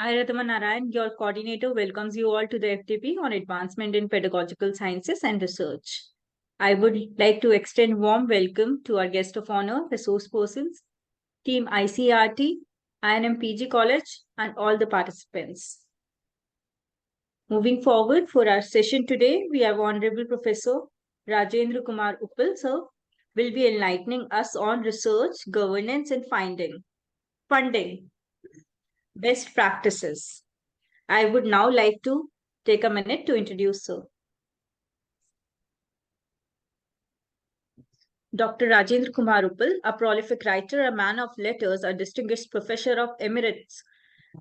I, Radhama Narayan, your coordinator, welcomes you all to the FTP on Advancement in Pedagogical Sciences and Research. I would like to extend warm welcome to our guest of honor, resource persons, Team ICRT, INM PG College, and all the participants. Moving forward for our session today, we have Honorable Professor Rajinder Kumar Uppal, sir, will be enlightening us on research, governance, and funding, best practices. I would now like to take a minute to introduce sir. Dr. Rajinder Kumar Uppal, a prolific writer, a man of letters, a distinguished professor of Emeritus.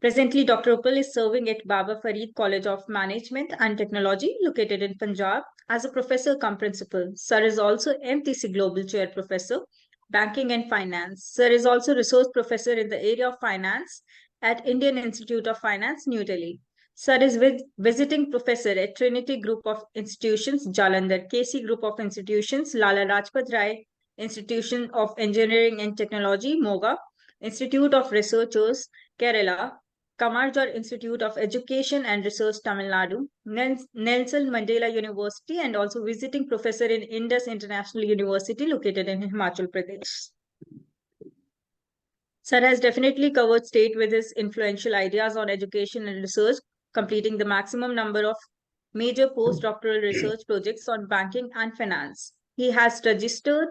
Presently, Dr. Uppal is serving at Baba Farid College of Management and Technology, located in Punjab, as a professor cum principal. Sir is also MTC Global Chair Professor, Banking and Finance. Sir is also resource professor in the area of finance at Indian Institute of Finance, New Delhi. Sir is visiting professor at Trinity Group of Institutions, Jalandhar, KC Group of Institutions, Lala Rajpat Rai Institution of Engineering and Technology, Moga, Institute of Researchers, Kerala, Kamarjor Institute of Education and Research, Tamil Nadu, Nelson Mandela University, and also visiting professor in Indus International University, located in Himachal Pradesh. Sir has definitely covered state with his influential ideas on education and research, completing the maximum number of major postdoctoral research projects on banking and finance. He has registered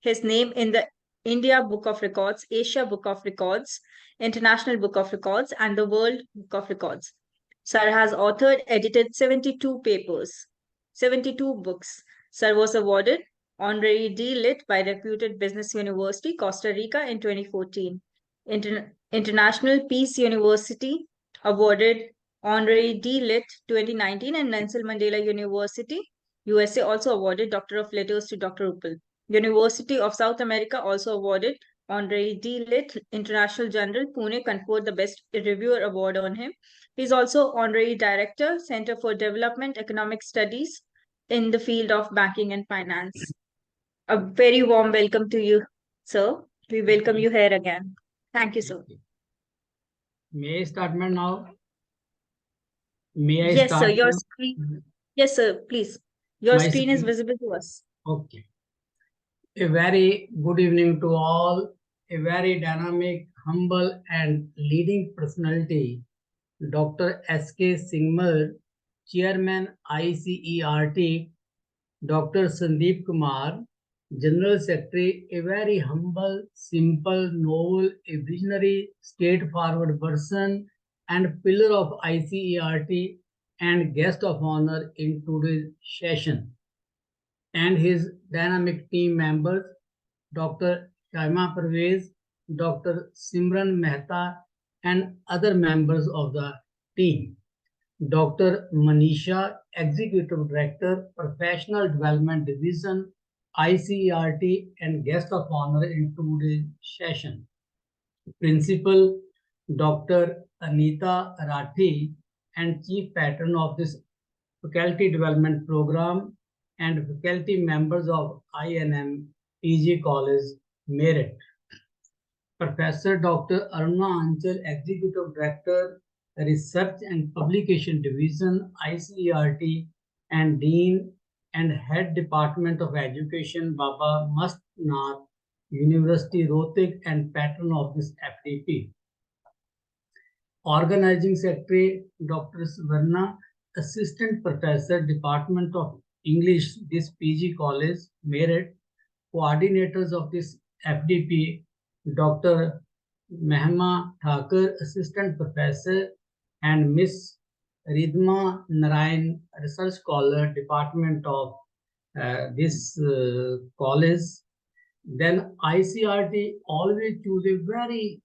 his name in the India Book of Records, Asia Book of Records, International Book of Records, and the World Book of Records. Sir has authored, edited 72 papers, 72 books. Sir was awarded honorary D.Litt by reputed Business University, Costa Rica in 2014. International Peace University awarded honorary D.Litt 2019, and Nelson Mandela University, USA also awarded Doctor of Letters to Dr. Uppal. University of South America also awarded honorary D.Litt. International Journal Pune conferred the Best Reviewer Award on him. He is also honorary director, Center for Development Economic Studies in the field of banking and finance. A very warm welcome to you, sir. We welcome you here again. Thank you, sir. May I start now? May I yes, start? sir. Your screen. Yes, sir. Please. Your screen is visible to us. Okay. A very good evening to all. A very dynamic, humble, and leading personality, Dr. S.K. Singh, Chairman ICERT, Dr. Sandeep Kumar, General Secretary, a very humble, simple, noble, a visionary, straightforward person, and pillar of ICERT, and guest of honor in today's session. And his dynamic team members, Dr. Shaima Parvez, Dr. Simran Mehta, and other members of the team. Dr. Manisha, Executive Director, Professional Development Division, ICERT, and guest of honor in today's session. Principal Dr. Anita Rathi, and Chief Patron of this Faculty Development Program, and faculty members of INM PG College, Merit. Professor Dr. Aruna Anchal, Executive Director, Research and Publication Division, ICERT, and Dean and Head Department of Education, Baba Mast Nath University, Rohtak, and patron of this FDP. Organizing Secretary, Dr. Swarna, Assistant Professor, Department of English, this PG College, Merit. Coordinators of this FDP, Dr. Mehma Thakur, Assistant Professor, and Miss Ridhma Narayan, Research Scholar, Department of this college. Then ICRT always choose a very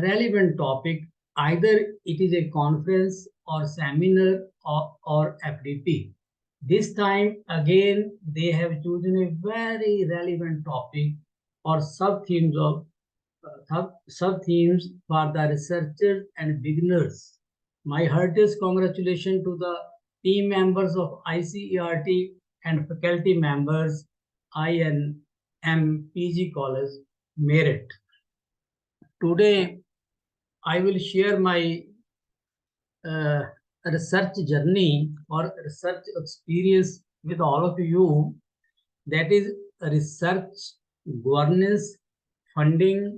relevant topic, either it is a conference or seminar or FDP. This time again, they have chosen a very relevant topic or sub-themes for the researchers and beginners. My heartiest congratulations to the team members of ICERT and faculty members, INM PG College, Merit. Today, I will share my research journey or research experience with all of you, that is research governance, funding,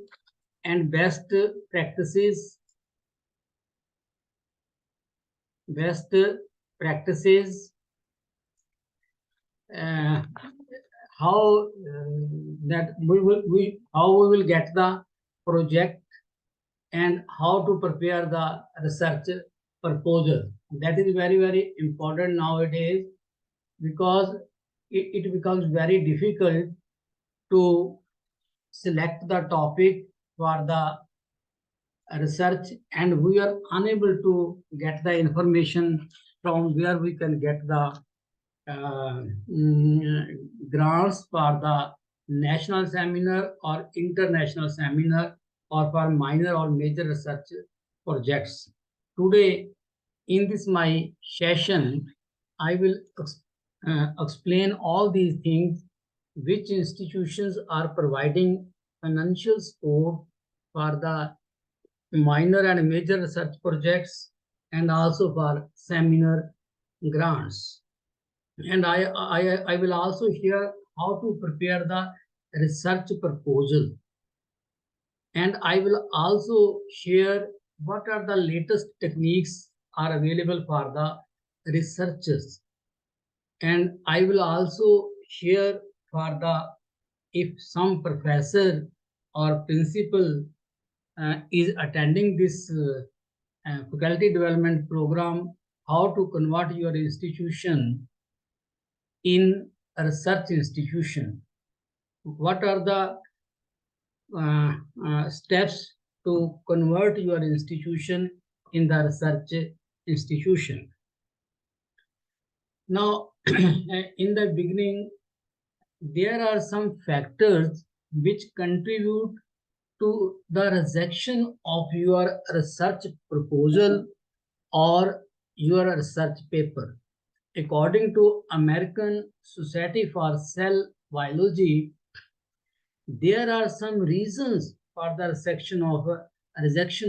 and best practices. Best practices. How that how we will get the project and how to prepare the research proposal. That is very important nowadays, because it becomes very difficult to select the topic for the research, and we are unable to get the information from where we can get the grants for the national seminar or international seminar, or for minor or major research projects. Today, in this my session, I will explain all these things, which institutions are providing financial support for the minor and major research projects, and also for seminar grants. And I will also share how to prepare the research proposal. And I will also share what are the latest techniques are available for the researchers. And I will also share for the, if some professor or principal is attending this faculty development program, how to convert your institution in a research institution. What are the steps to convert your institution in the research institution? Now, in the beginning, there are some factors which contribute to the rejection of your research proposal or your research paper. According to American Society for Cell Biology, there are some reasons for the rejection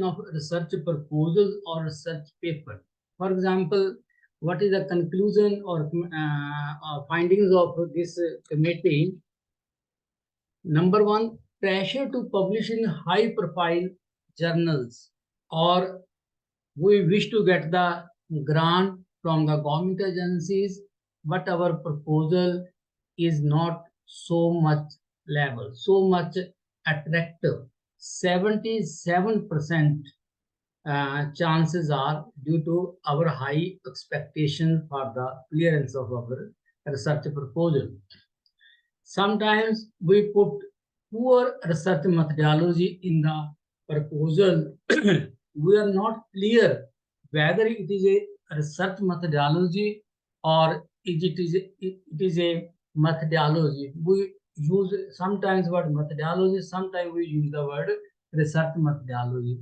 of research proposal or research paper. For example, what is the conclusion or findings of this committee? Number one, pressure to publish in high-profile journals, or we wish to get the grant from the government agencies, but our proposal is not so much level, so much attractive. 77% chances are due to our high expectation for the clearance of our research proposal. Sometimes we put poor research methodology in the proposal. We are not clear whether it is a research methodology or it is a methodology. We use sometimes word methodology, sometimes we use the word research methodology.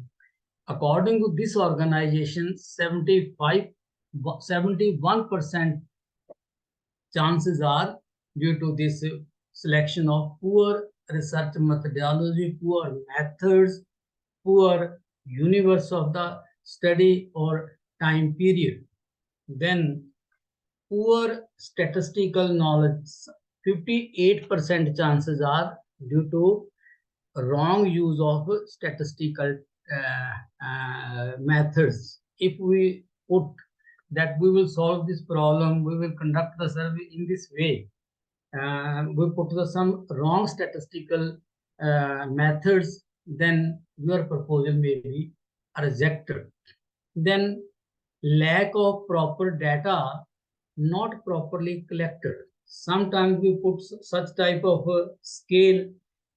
According to this organization, 71% chances are due to this selection of poor research methodology, poor methods, poor universe of the study or time period. Then poor statistical knowledge. 58% chances are due to wrong use of statistical methods. If we put that we will solve this problem, we will conduct the survey in this way, we put some wrong statistical methods, then your proposal may be rejected. Then lack of proper data, not properly collected. Sometimes we put such type of scale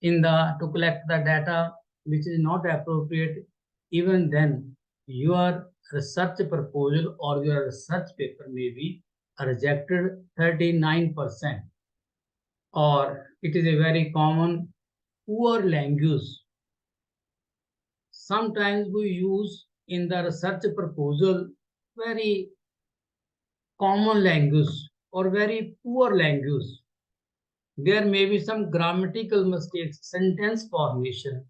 in the to collect the data which is not appropriate. Even then, your research proposal or your research paper may be rejected 39%. Or it is a very common poor language. Sometimes we use in the research proposal very common language or very poor language. There may be some grammatical mistakes, sentence formation.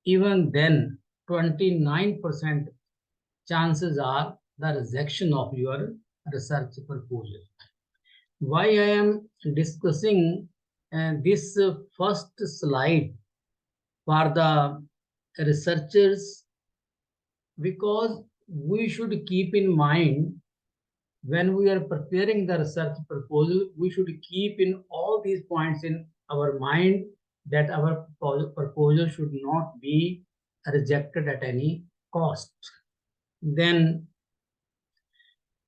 Even then, 29% chances are the rejection of your research proposal. Why I am discussing this first slide for the researchers? Because we should keep in mind when we are preparing the research proposal, we should keep in all these points in our mind that our proposal should not be rejected at any cost. Then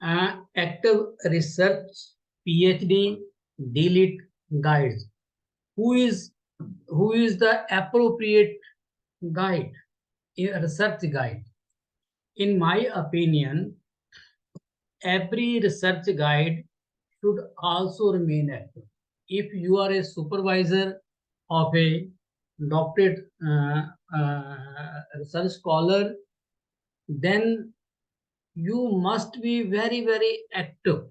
active research, Ph.D, D.Litt guides. Who is the appropriate guide, a research guide? In my opinion, every research guide should also remain active. If you are a supervisor of a doctorate research scholar, then you must be very, very active.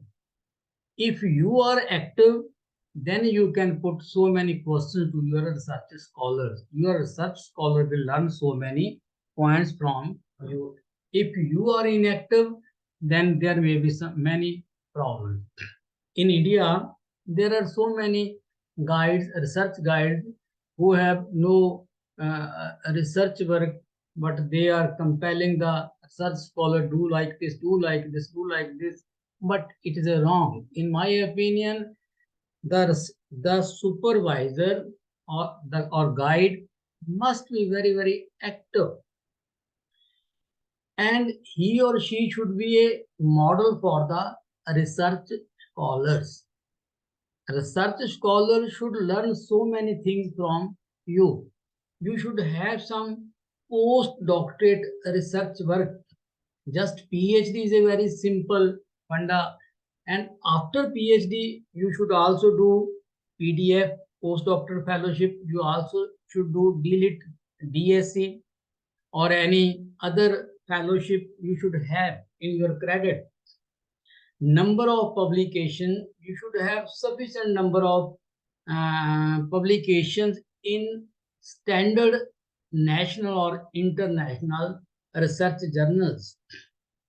If you are active, then you can put so many questions to your research scholars. Your research scholar will learn so many points from you. If you are inactive, then there may be many problems. In India, there are so many guides, research guides, who have no research work, but they are compelling the research scholar, do like this, do like this, do like this. But it is wrong. In my opinion, the supervisor or guide must be very, very active, and he or she should be a model for the research scholars. Research scholar should learn so many things from you. You should have some postdoctorate research work. Just PhD is a very simple funda. And after PhD, you should also do PDF, postdoctoral fellowship. You also should do D.Litt, DSc, or any other fellowship you should have in your credit. Number of publication, you should have sufficient number of publications in standard national or international research journals.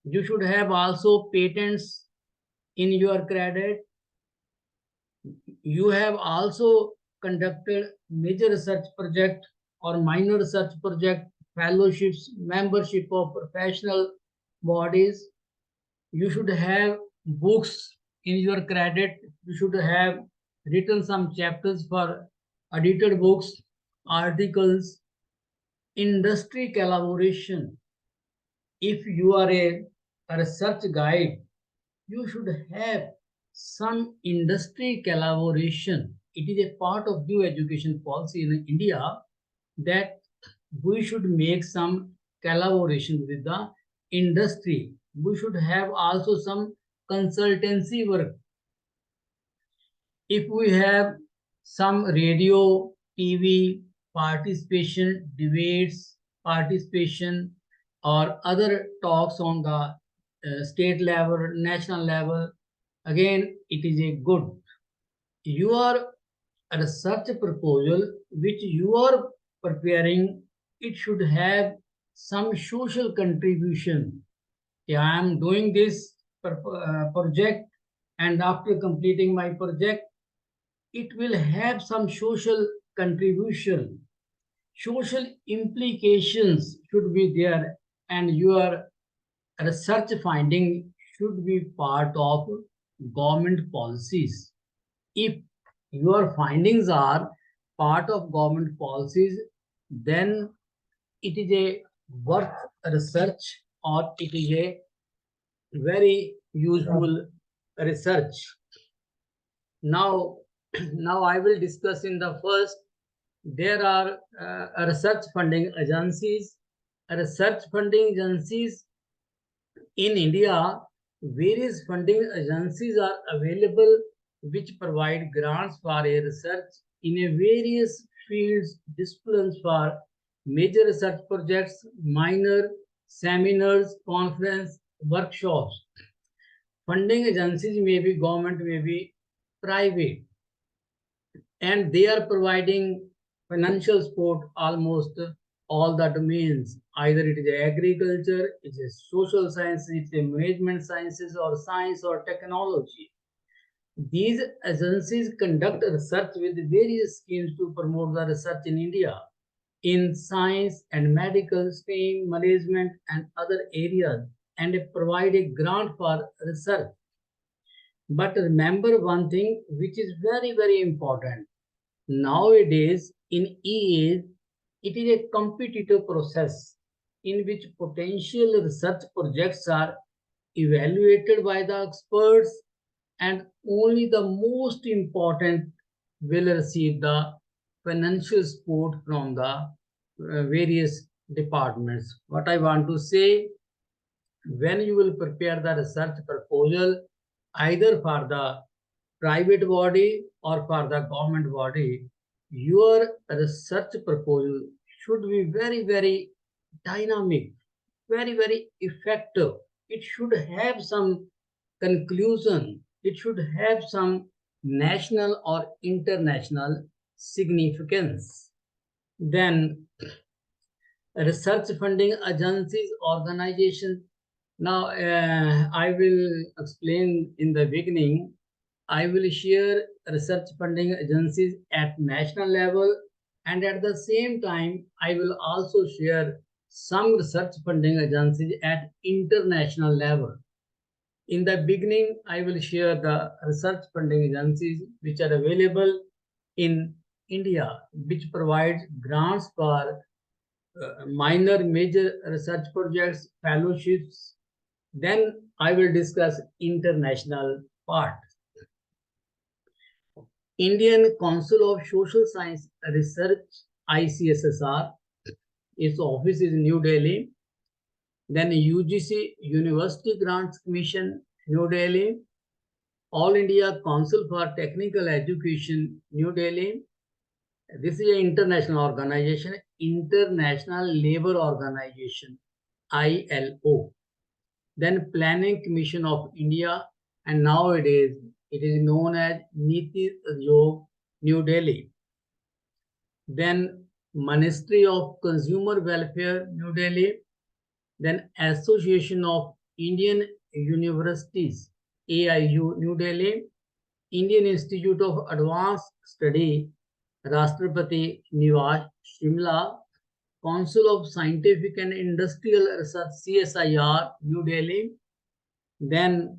You should have also patents in your credit. You have also conducted major research project or minor research project, fellowships, membership of professional bodies. You should have books in your credit. You should have written some chapters for edited books, articles, industry collaboration. If you are a research guide, you should have some industry collaboration. It is a part of new education policy in India that we should make some collaboration with the industry. We should have also some consultancy work. If we have some radio, TV participation, debates, participation, or other talks on the state level, national level, again, it is a good. Your research proposal which you are preparing, it should have some social contribution. Yeah, I am doing this project, and after completing my project, it will have some social contribution. Social implications should be there, and your research finding should be part of government policies. If your findings are part of government policies, then it is a worth research, or it is a very useful research. Now, now I will discuss in the first. There are research funding agencies. Research funding agencies in India, various funding agencies are available which provide grants for a research in a various fields, disciplines for major research projects, minor seminars, conference, workshops. Funding agencies may be government, may be private, and they are providing financial support almost all the domains. Either it is agriculture, it is social sciences, it is management sciences, or science or technology. These agencies conduct research with various schemes to promote the research in India in science and medical, STEM, management, and other areas, and provide a grant for research. But remember one thing which is very, very important. Nowadays, in EA, it is a competitive process in which potential research projects are evaluated by the experts, and only the most important will receive the financial support from the various departments. What I want to say, when you will prepare the research proposal, either for the private body or for the government body, your research proposal should be very, very dynamic, very, very effective. It should have some conclusion. It should have some national or international significance. Then research funding agencies, organizations. Now, I will explain in the beginning. I will share research funding agencies at national level, and at the same time, I will also share some research funding agencies at international level. In the beginning, I will share the research funding agencies which are available in India, which provides grants for minor, major research projects, fellowships. Then I will discuss international part. Indian Council of Social Science Research, ICSSR, its office is in New Delhi. Then UGC, University Grants Commission, New Delhi. All India Council for Technical Education, New Delhi. This is an international organization, International Labour Organization, ILO. Then Planning Commission of India, and nowadays it is known as Niti Aayog, New Delhi. Then Ministry of Consumer Welfare, New Delhi. Then Association of Indian Universities, AIU, New Delhi. Indian Institute of Advanced Study, Rashtrapati Niwas, Shimla. Council of Scientific and Industrial Research, CSIR, New Delhi. Then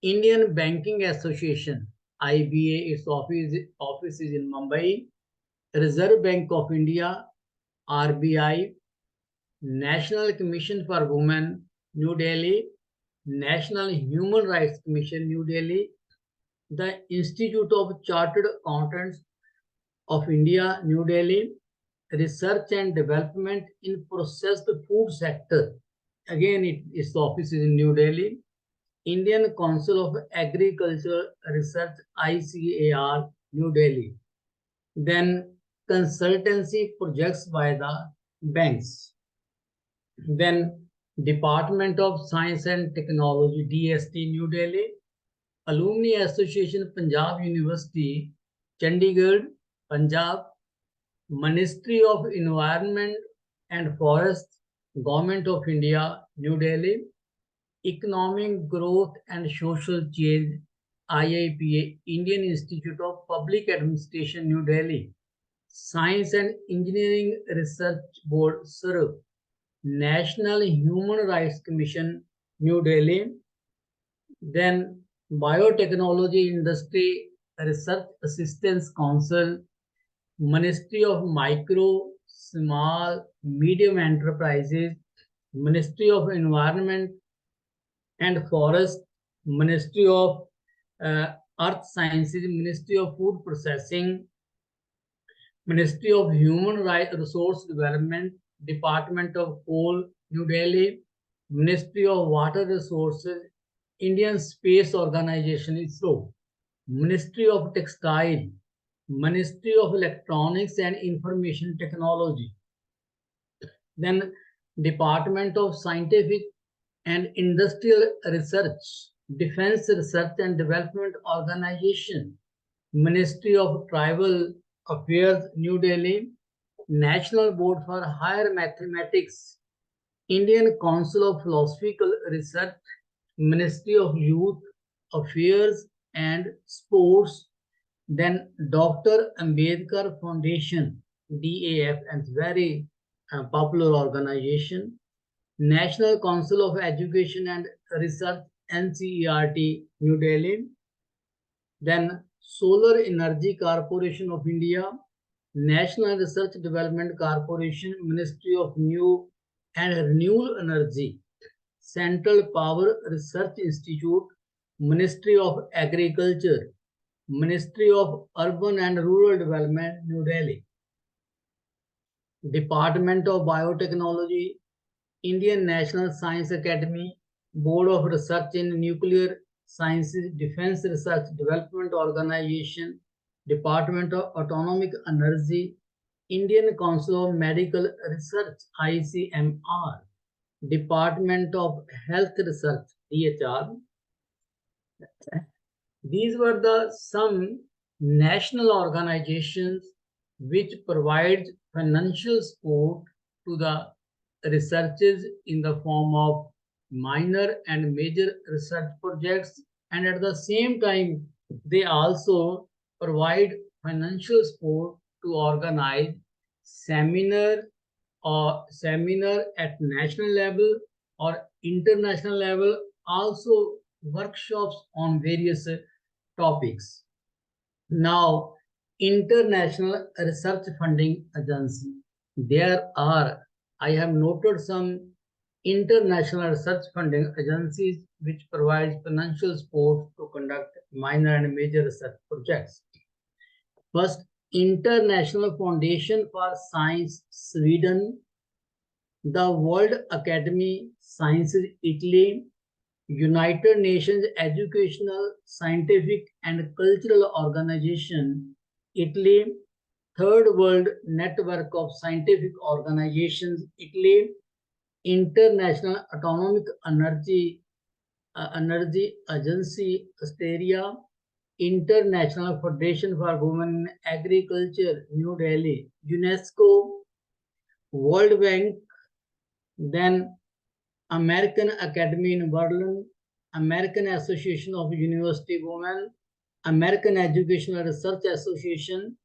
Indian Banking Association, IBA, its office is in Mumbai. Reserve Bank of India, RBI. National Commission for Women, New Delhi. National Human Rights Commission, New Delhi. The Institute of Chartered Accountants of India, New Delhi. Research and Development in Processed Food Sector. Again, its office is in New Delhi. Indian Council of Agricultural Research, ICAR, New Delhi. Then consultancy projects by the banks. Then Department of Science and Technology, DST, New Delhi. Alumni Association, Punjab University, Chandigarh, Punjab. Ministry of Environment and Forests, Government of India, New Delhi. Economic Growth and Social Change, IIPA, Indian Institute of Public Administration, New Delhi. Science and Engineering Research Board, SIRF. National Human Rights Commission, New Delhi. Then Biotechnology Industry Research Assistance Council, Ministry of Micro, Small, Medium Enterprises, Ministry of Environment and Forest, Ministry of Earth Sciences, Ministry of Food Processing, Ministry of Human Resource Development, Department of Coal, New Delhi, Ministry of Water Resources, Indian Space Organization, ISRO, Ministry of Textile, Ministry of Electronics and Information Technology. Then Department of Scientific and Industrial Research, Defense Research and Development Organization, Ministry of Tribal Affairs, New Delhi, National Board for Higher Mathematics, Indian Council of Philosophical Research, Ministry of Youth Affairs and Sports, then Dr. Ambedkar Foundation, DAF, and very popular organization, National Council of Education and Research, NCERT, New Delhi, then Solar Energy Corporation of India, National Research Development Corporation, Ministry of New and Renewable Energy, Central Power Research Institute, Ministry of Agriculture, Ministry of Urban and Rural Development, New Delhi, Department of Biotechnology, Indian National Science Academy, Board of Research in Nuclear Sciences, Defense Research Development Organization, Department of Atomic Energy, Indian Council of Medical Research, ICMR, Department of Health Research, DHR. These were the some national organizations which provide financial support to the researches in the form of minor and major research projects, and at the same time they also provide financial support to organize seminar at national level or international level, also workshops on various topics. Now, International Research Funding Agency. There are, I have noted some international research funding agencies which provide financial support to conduct minor and major research projects. First, International Foundation for Science, Sweden, the World Academy Sciences, Italy, United Nations Educational, Scientific and Cultural Organization, Italy, Third World Network of Scientific Organizations, Italy, International Atomic Energy Agency, Australia, International Federation for Women in Agriculture, New Delhi, UNESCO, World Bank, then American Academy in Berlin, American Association of University Women, American Educational Research Association,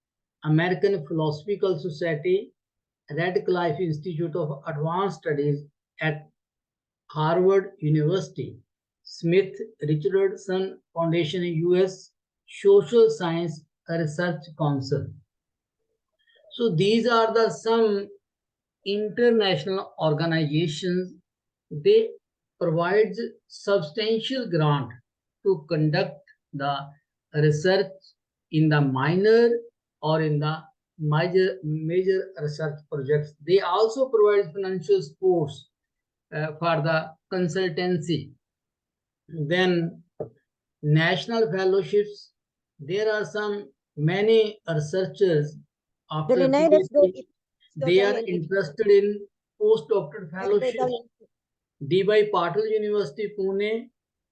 American Philosophical Society, Radcliffe Institute of Advanced Studies at Harvard University, Smith Richardson Foundation in US, Social Science Research Council. So these are the some international organizations. They provide substantial grant to conduct the research in the minor or in the major research projects. They also provide financial support for the consultancy. Then national fellowships. There are some many researchers after PhD, they are interested in postdoctoral fellowship. D.Y. Patil University, Pune,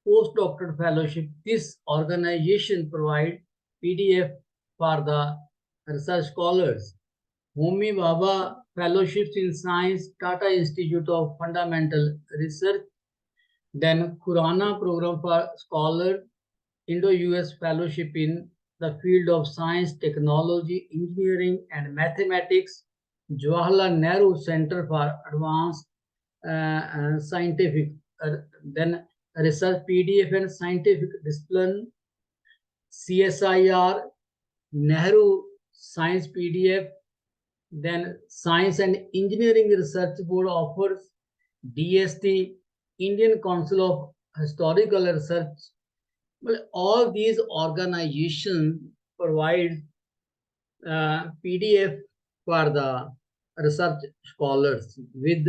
postdoctoral fellowship. This organization provides PDF for the research scholars. Homi Bhabha Fellowships in Science, Tata Institute of Fundamental Research. Then Khurana Program for Scholars, Indo-US Fellowship in the field of Science, Technology, Engineering and Mathematics. Jawaharlal Nehru Center for Advanced Scientific, then Research PDF and Scientific Discipline, CSIR, Nehru Science PDF, then Science and Engineering Research Board offers, DST, Indian Council of Historical Research. Well, all these organizations provide PDF for the research scholars. With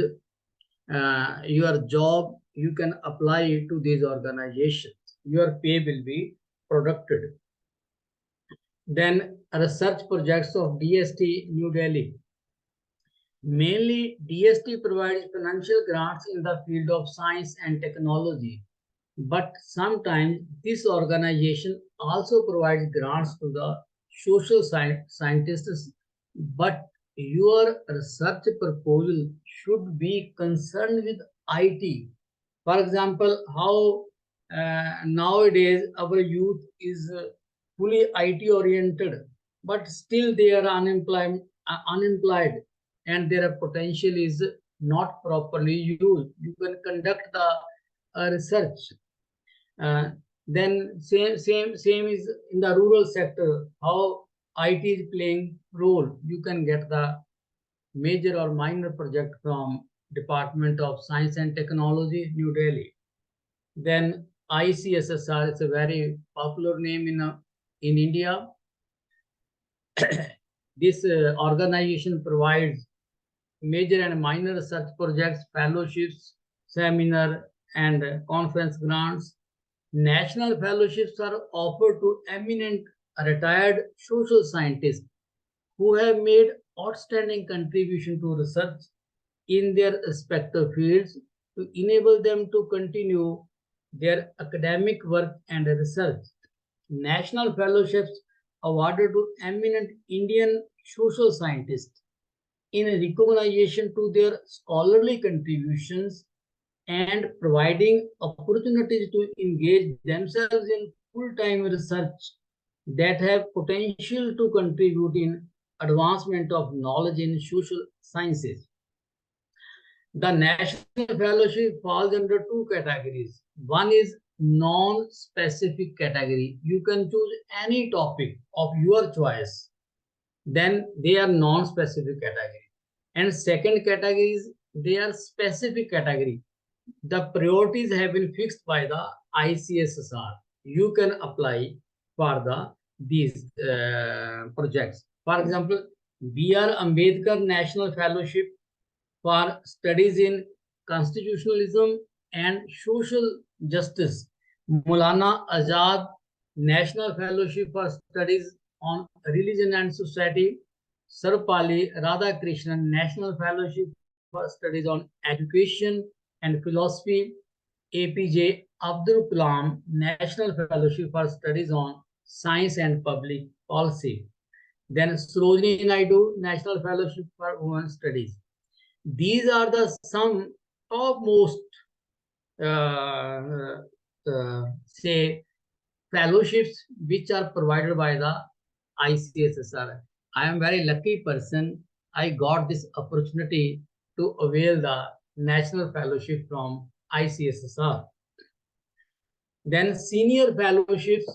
your job, you can apply to these organizations. Your pay will be produced. Then research projects of DST New Delhi. Mainly, DST provides financial grants in the field of science and technology. But sometimes this organization also provides grants to the social scientists, but your research proposal should be concerned with IT. For example, how nowadays our youth is fully IT oriented, but still they are unemployed, and their potential is not properly used. You can conduct the research. Uh, then same is in the rural sector. How IT is playing role. You can get the major or minor project from Department of Science and Technology, New Delhi. Then ICSSR is a very popular name in India. This organization provides major and minor research projects, fellowships, seminar, and conference grants. National fellowships are offered to eminent retired social scientists who have made outstanding contribution to research in their respective fields to enable them to continue their academic work and research. National fellowships awarded to eminent Indian social scientists in recognition to their scholarly contributions and providing opportunities to engage themselves in full-time research that have potential to contribute in advancement of knowledge in social sciences. The National Fellowship falls under two categories. One is non-specific category. You can choose any topic of your choice. Then they are non-specific category. And second category is they are specific category. The priorities have been fixed by the ICSSR. You can apply for these projects. For example, B.R. Ambedkar National Fellowship for studies in constitutionalism and social justice. Maulana Azad National Fellowship for studies on religion and society. Sarvepalli Radhakrishnan National Fellowship for studies on education and philosophy. APJ Abdul Kalam National Fellowship for studies on science and public policy. Then Sarojini Naidu National Fellowship for Women Studies. These are the some topmost say fellowships which are provided by the ICSSR. I am very lucky person. I got this opportunity to avail the national fellowship from ICSSR. Then senior fellowships.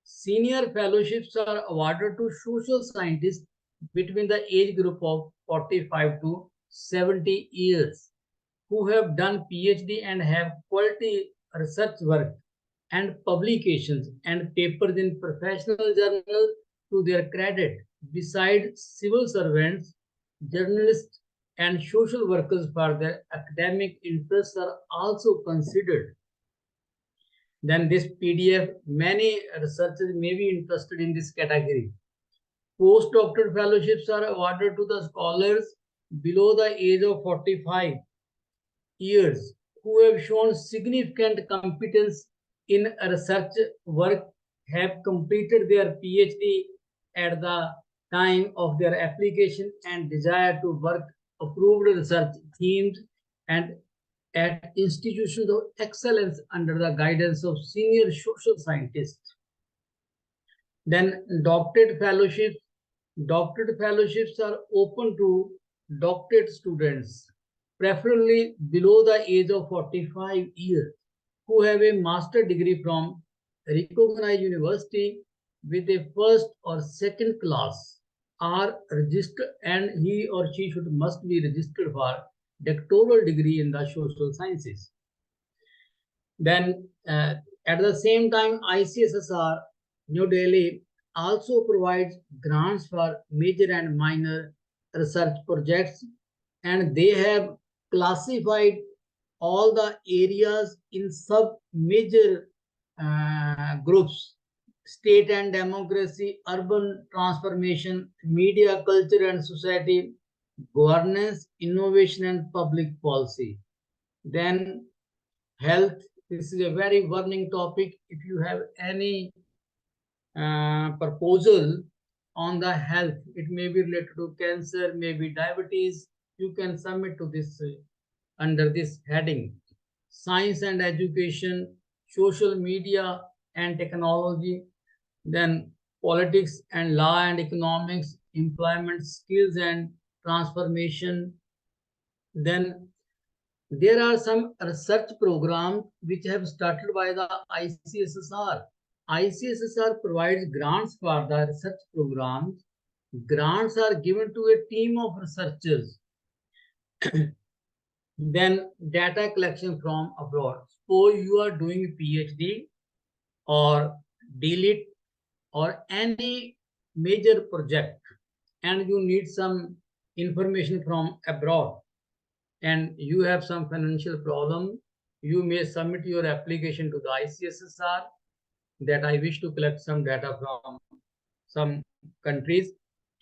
Senior fellowships are awarded to social scientists between the age group of 45 to 70 years who have done PhD and have quality research work and publications and papers in professional journals to their credit. Besides, civil servants, journalists, and social workers for their academic interests are also considered. Then this PDF, many researchers may be interested in this category. Postdoctoral fellowships are awarded to the scholars below the age of 45 years who have shown significant competence in research work, have completed their PhD at the time of their application and desire to work approved research themes and at institutions of excellence under the guidance of senior social scientists. Then doctorate fellowships. Doctorate fellowships are open to doctorate students, preferably below the age of 45 years, who have a master degree from recognized university with a first or second class are registered, and he or she must be registered for doctoral degree in the social sciences. Then at the same time, ICSSR New Delhi also provides grants for major and minor research projects, and they have classified all the areas in sub major groups: state and democracy, urban transformation, media, culture and society, governance, innovation and public policy. Then health. This is a very burning topic. If you have any proposal on the health. It may be related to cancer, maybe diabetes. You can submit to this under this heading. Science and education, social media and technology, then politics and law and economics, employment skills and transformation. Then there are some research programs which have started by the ICSSR. ICSSR provides grants for the research programs. Grants are given to a team of researchers. Then data collection from abroad. Suppose you are doing PhD or D.Litt or any major project and you need some information from abroad and you have some financial problem, you may submit your application to the ICSSR that I wish to collect some data from some countries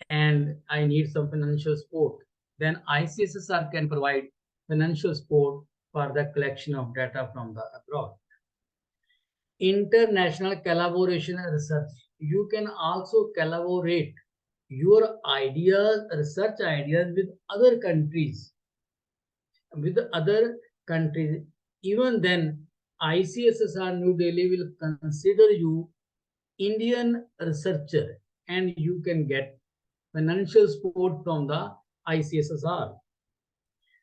and I need some financial support. Then ICSSR can provide financial support for the collection of data from the abroad. International collaboration and research. You can also collaborate your ideas, research ideas with other countries. Even then, ICSSR New Delhi will consider you Indian researcher and you can get financial support from the ICSSR.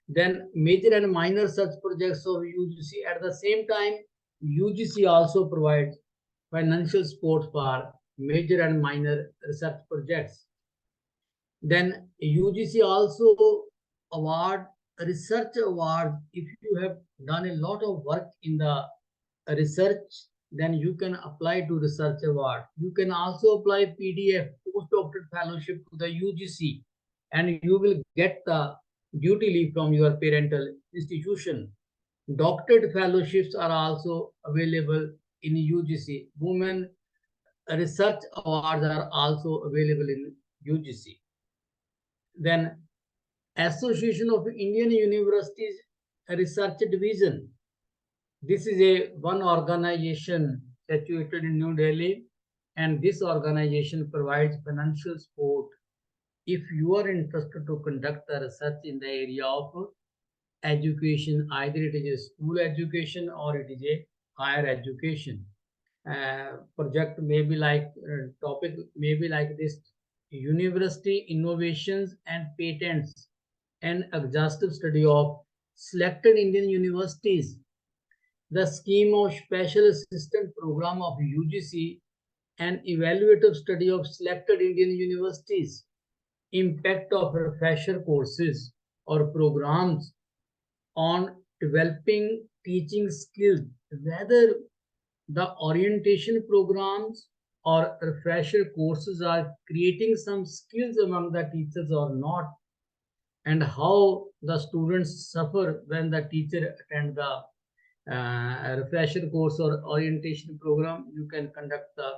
Then major and minor research projects of UGC. At the same time, UGC also provides financial support for major and minor research projects. Then UGC also award research awards. If you have done a lot of work in the research, then you can apply to research award. You can also apply PDF, postdoctoral fellowship to the UGC, and you will get the duty leave from your parental institution. Doctorate fellowships are also available in UGC. Women research awards are also available in UGC. Then Association of Indian Universities Research Division. This is one organization situated in New Delhi, and this organization provides financial support if you are interested to conduct the research in the area of education, either it is a school education or it is a higher education. Project may be like topic may be like this: university innovations and patents, an exhaustive study of selected Indian universities, the scheme of special assistant program of UGC, an evaluative study of selected Indian universities, impact of refresher courses or programs on developing teaching skills, whether the orientation programs or refresher courses are creating some skills among the teachers or not, and how the students suffer when the teacher attend the refresher course or orientation program. You can conduct the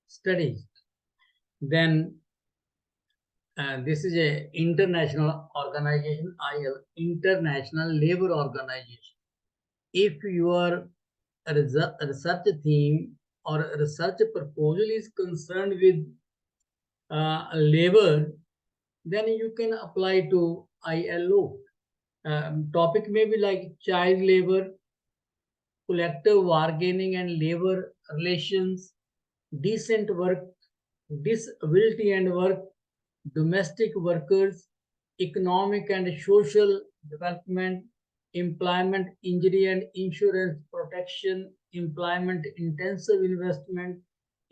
studies. Then this is a international organization, IL, International Labor Organization. If your research theme or research proposal is concerned with labor, then you can apply to ILO. Topic may be like child labor, collective bargaining and labor relations, decent work, disability and work, domestic workers, economic and social development, employment injury and insurance protection, employment intensive investment,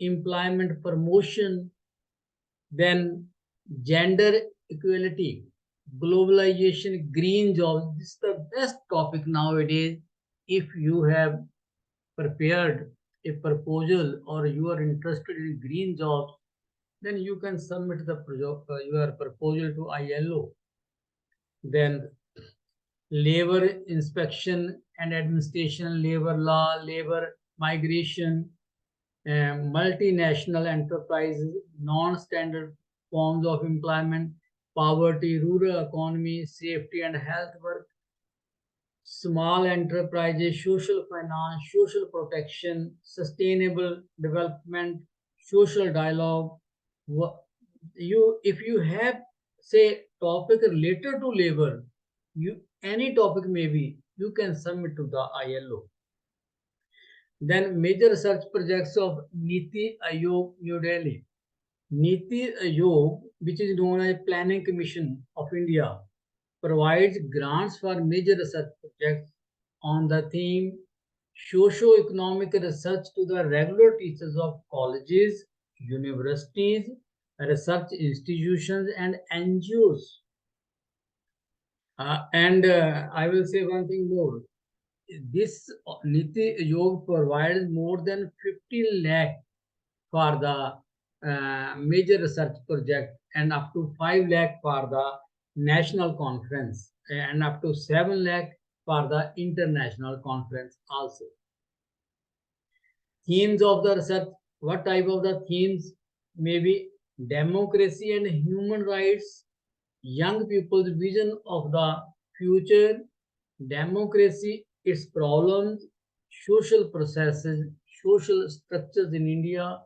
employment promotion, then gender equality, globalization, green jobs. This is the best topic nowadays. If you have prepared a proposal or you are interested in green jobs, then you can submit your proposal to ILO. Then labor inspection and administration, labor law, labor migration, multinational enterprises, non-standard forms of employment, poverty, rural economy, safety and health work, small enterprises, social finance, social protection, sustainable development, social dialogue, if you have say topic related to labor, any topic maybe you can submit to the ILO. Then major research projects of Niti Aayog, New Delhi. Niti Aayog, which is known as Planning Commission of India, provides grants for major research projects on the theme socio-economic research to the regular teachers of colleges, universities, research institutions, and NGOs. And I will say one thing more. This Niti Aayog provides more than 50 lakh for the major research project and up to 5 lakh for the national conference and up to 7 lakh for the international conference also. Themes of the research, what type of the themes? Maybe democracy and human rights, young people's vision of the future, democracy, its problems, social processes, social structures in India,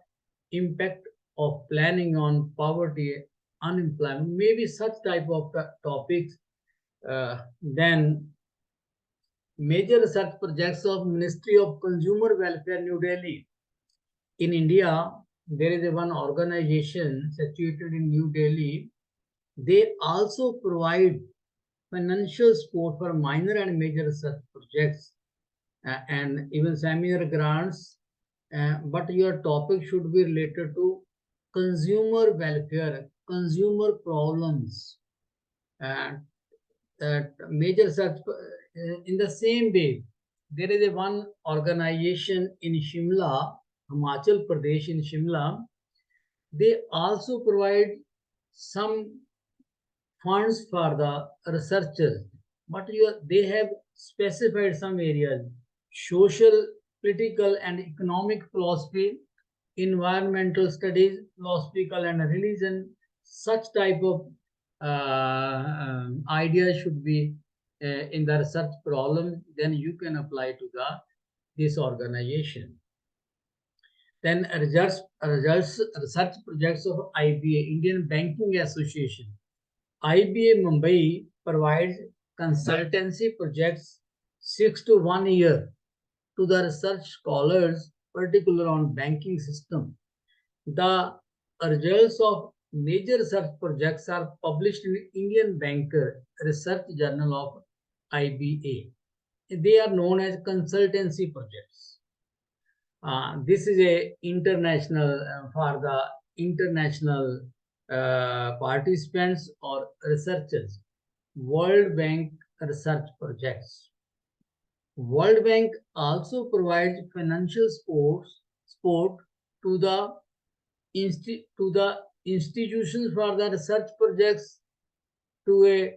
impact of planning on poverty, unemployment, maybe such type of topics. Then major research projects of Ministry of Consumer Welfare, New Delhi. In India, there is one organization situated in New Delhi. They also provide financial support for minor and major research projects and even seminar grants. But your topic should be related to consumer welfare, consumer problems, and major research. In the same way, there is one organization in Shimla, Himachal Pradesh in Shimla. They also provide some funds for the researchers, but they have specified some areas: social, political, and economic philosophy, environmental studies, philosophical, and religion. Such type of ideas should be in the research problem. Then you can apply to this organization. Then research projects of IBA, Indian Banking Association. IBA Mumbai provides consultancy projects 6 to 1 year to the research scholars, particularly on banking system. The results of major research projects are published in Indian Banker Research Journal of IBA. They are known as consultancy projects. This is a international for the international participants or researchers. World Bank research projects. World Bank also provides financial support to the institutions for the research projects to a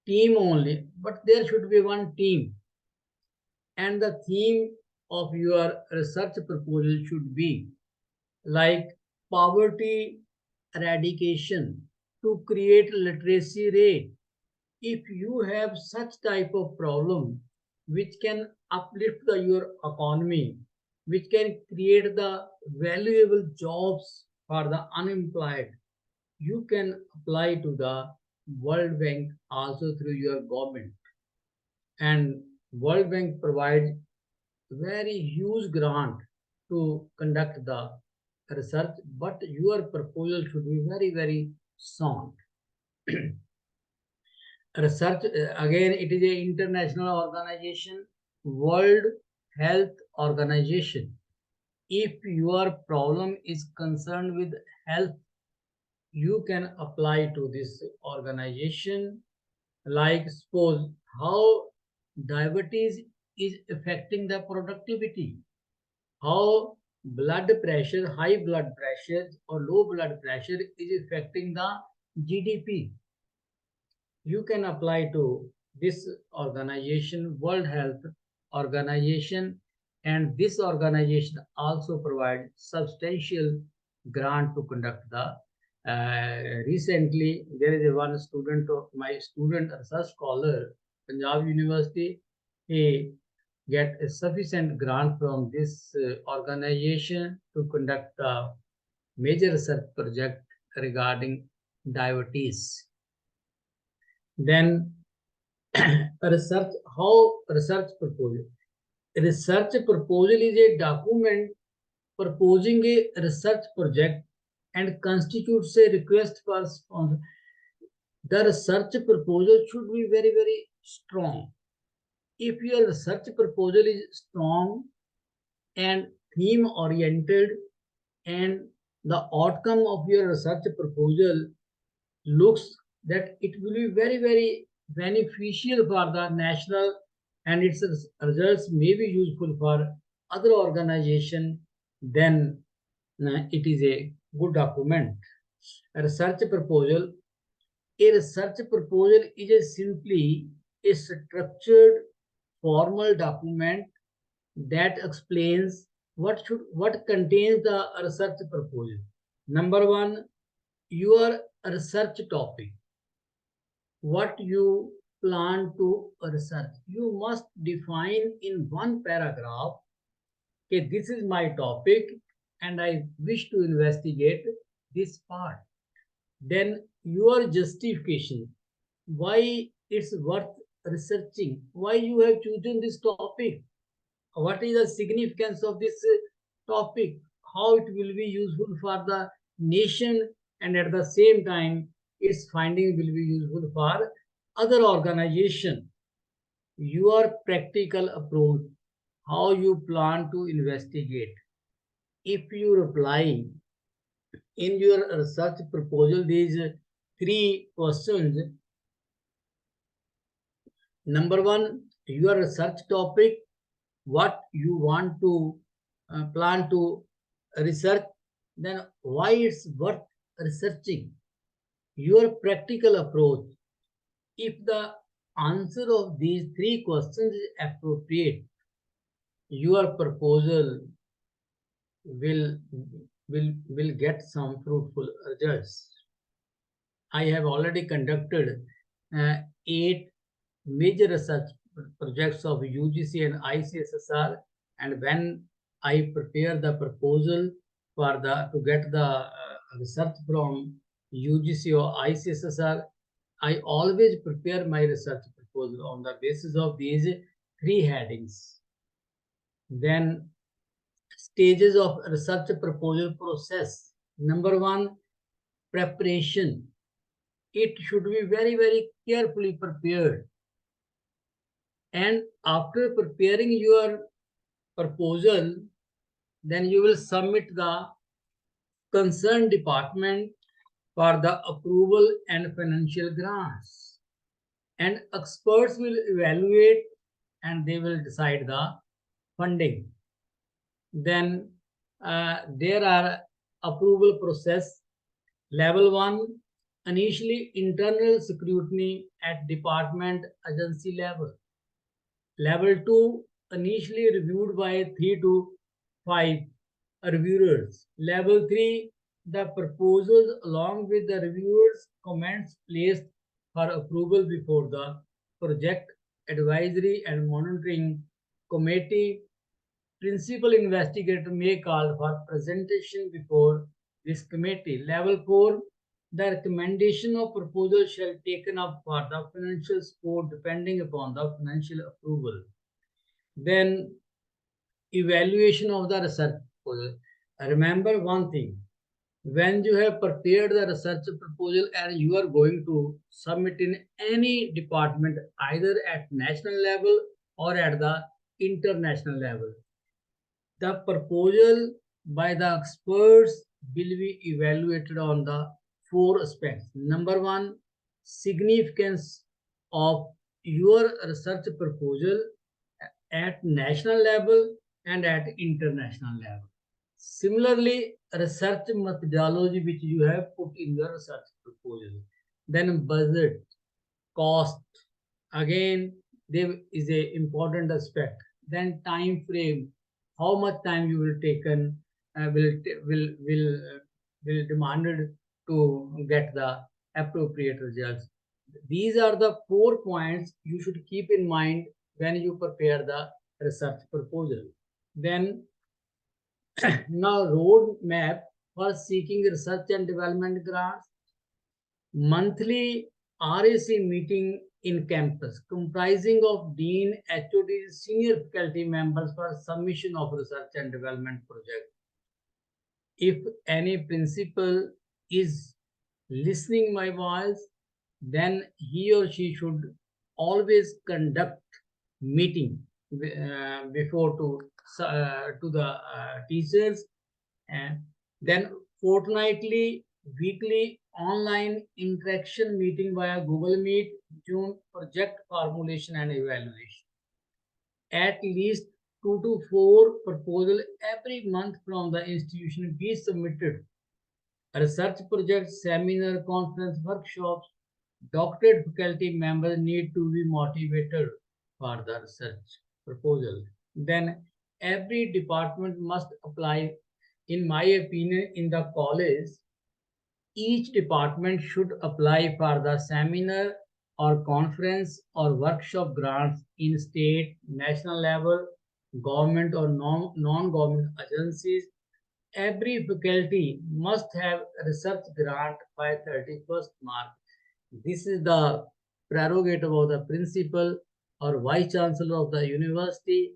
team only, but there should be one team. And the theme of your research proposal should be like poverty eradication to create literacy rate. If you have such type of problem which can uplift your economy, which can create the valuable jobs for the unemployed, you can apply to the World Bank also through your government. And World Bank provides very huge grant to conduct the research, but your proposal should be very, very sound. Research, again, it is an international organization, World Health Organization. If your problem is concerned with health, you can apply to this organization. Like suppose how diabetes is affecting the productivity, how blood pressure, high blood pressure or low blood pressure is affecting the GDP. You can apply to this organization, World Health Organization, and this organization also provides substantial grant to conduct the recently there is one student of my student research scholar, Punjab University. He get a sufficient grant from this organization to conduct a major research project regarding diabetes. Then research, how research proposal. Research proposal is a document proposing a research project and constitutes a request for sponsor. The research proposal should be very, very strong. If your research proposal is strong and theme oriented, and the outcome of your research proposal looks that it will be very, very beneficial for the national, and its results may be useful for other organization, then it is a good document. A research proposal. A research proposal is simply a structured formal document that explains what contains the research proposal. Number one, your research topic, what you plan to research. You must define in one paragraph, okay, this is my topic and I wish to investigate this part. Then your justification, why it's worth researching, why you have chosen this topic, what is the significance of this topic, how it will be useful for the nation, and at the same time its finding will be useful for other organization. Your practical approach, how you plan to investigate. If you reply in your research proposal these three questions. Number one, your research topic, what you want to plan to research, then why it's worth researching. Your practical approach, if the answer of these three questions is appropriate, your proposal will get some fruitful results. I have already conducted 8 major research projects of UGC and ICSSR, and when I prepare the proposal for to get the research from UGC or ICSSR, I always prepare my research proposal on the basis of these 3 headings. Then stages of research proposal process. Number one, preparation. It should be very, very carefully prepared. And after preparing your proposal, then you will submit the concerned department for the approval and financial grants. And experts will evaluate and they will decide the funding. Then there are approval process. Level 1, initially internal scrutiny at department agency level. Level 2, initially reviewed by 3 to 5 reviewers. Level 3, the proposals along with the reviewers' comments placed for approval before the project advisory and monitoring committee. Principal investigator may call for presentation before this committee. Level 4, the recommendation of proposal shall be taken up for the financial support depending upon the financial approval. Then evaluation of the research proposal. Remember one thing, when you have prepared the research proposal and you are going to submit in any department, either at national level or at the international level, the proposal by the experts will be evaluated on the 4 aspects. Number 1, significance of your research proposal at national level and at international level. Similarly, research methodology which you have put in your research proposal. Then budget, cost, again there is a important aspect. Then time frame, how much time you will taken will demanded to get the appropriate results. These are the 4 points you should keep in mind when you prepare the research proposal. Then now road map, for seeking research and development grants, monthly RAC meeting in campus comprising of dean, HODs, senior faculty members for submission of research and development project. If any principal is listening my voice, then he or she should always conduct meeting before to the teachers, and then fortnightly, weekly online interaction meeting via Google Meet, June project formulation and evaluation. At least 2 to 4 proposal every month from the institution be submitted. Research projects, seminar, conference, workshops, doctorate faculty members need to be motivated for the research proposal. Then every department must apply, in my opinion, in the college, each department should apply for the seminar or conference or workshop grants in state, national level, government or non-government agencies. Every faculty must have a research grant by 31st March. This is the prerogative of the principal or vice chancellor of the university.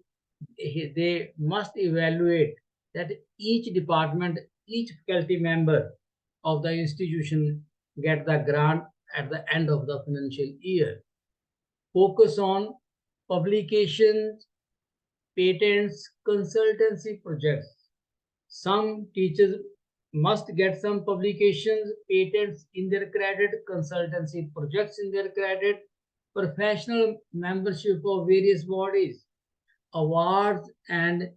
They must evaluate that each department, each faculty member of the institution get the grant at the end of the financial year. Focus on publications, patents, consultancy projects. Some teachers must get some publications, patents in their credit, consultancy projects in their credit, professional membership of various bodies, awards and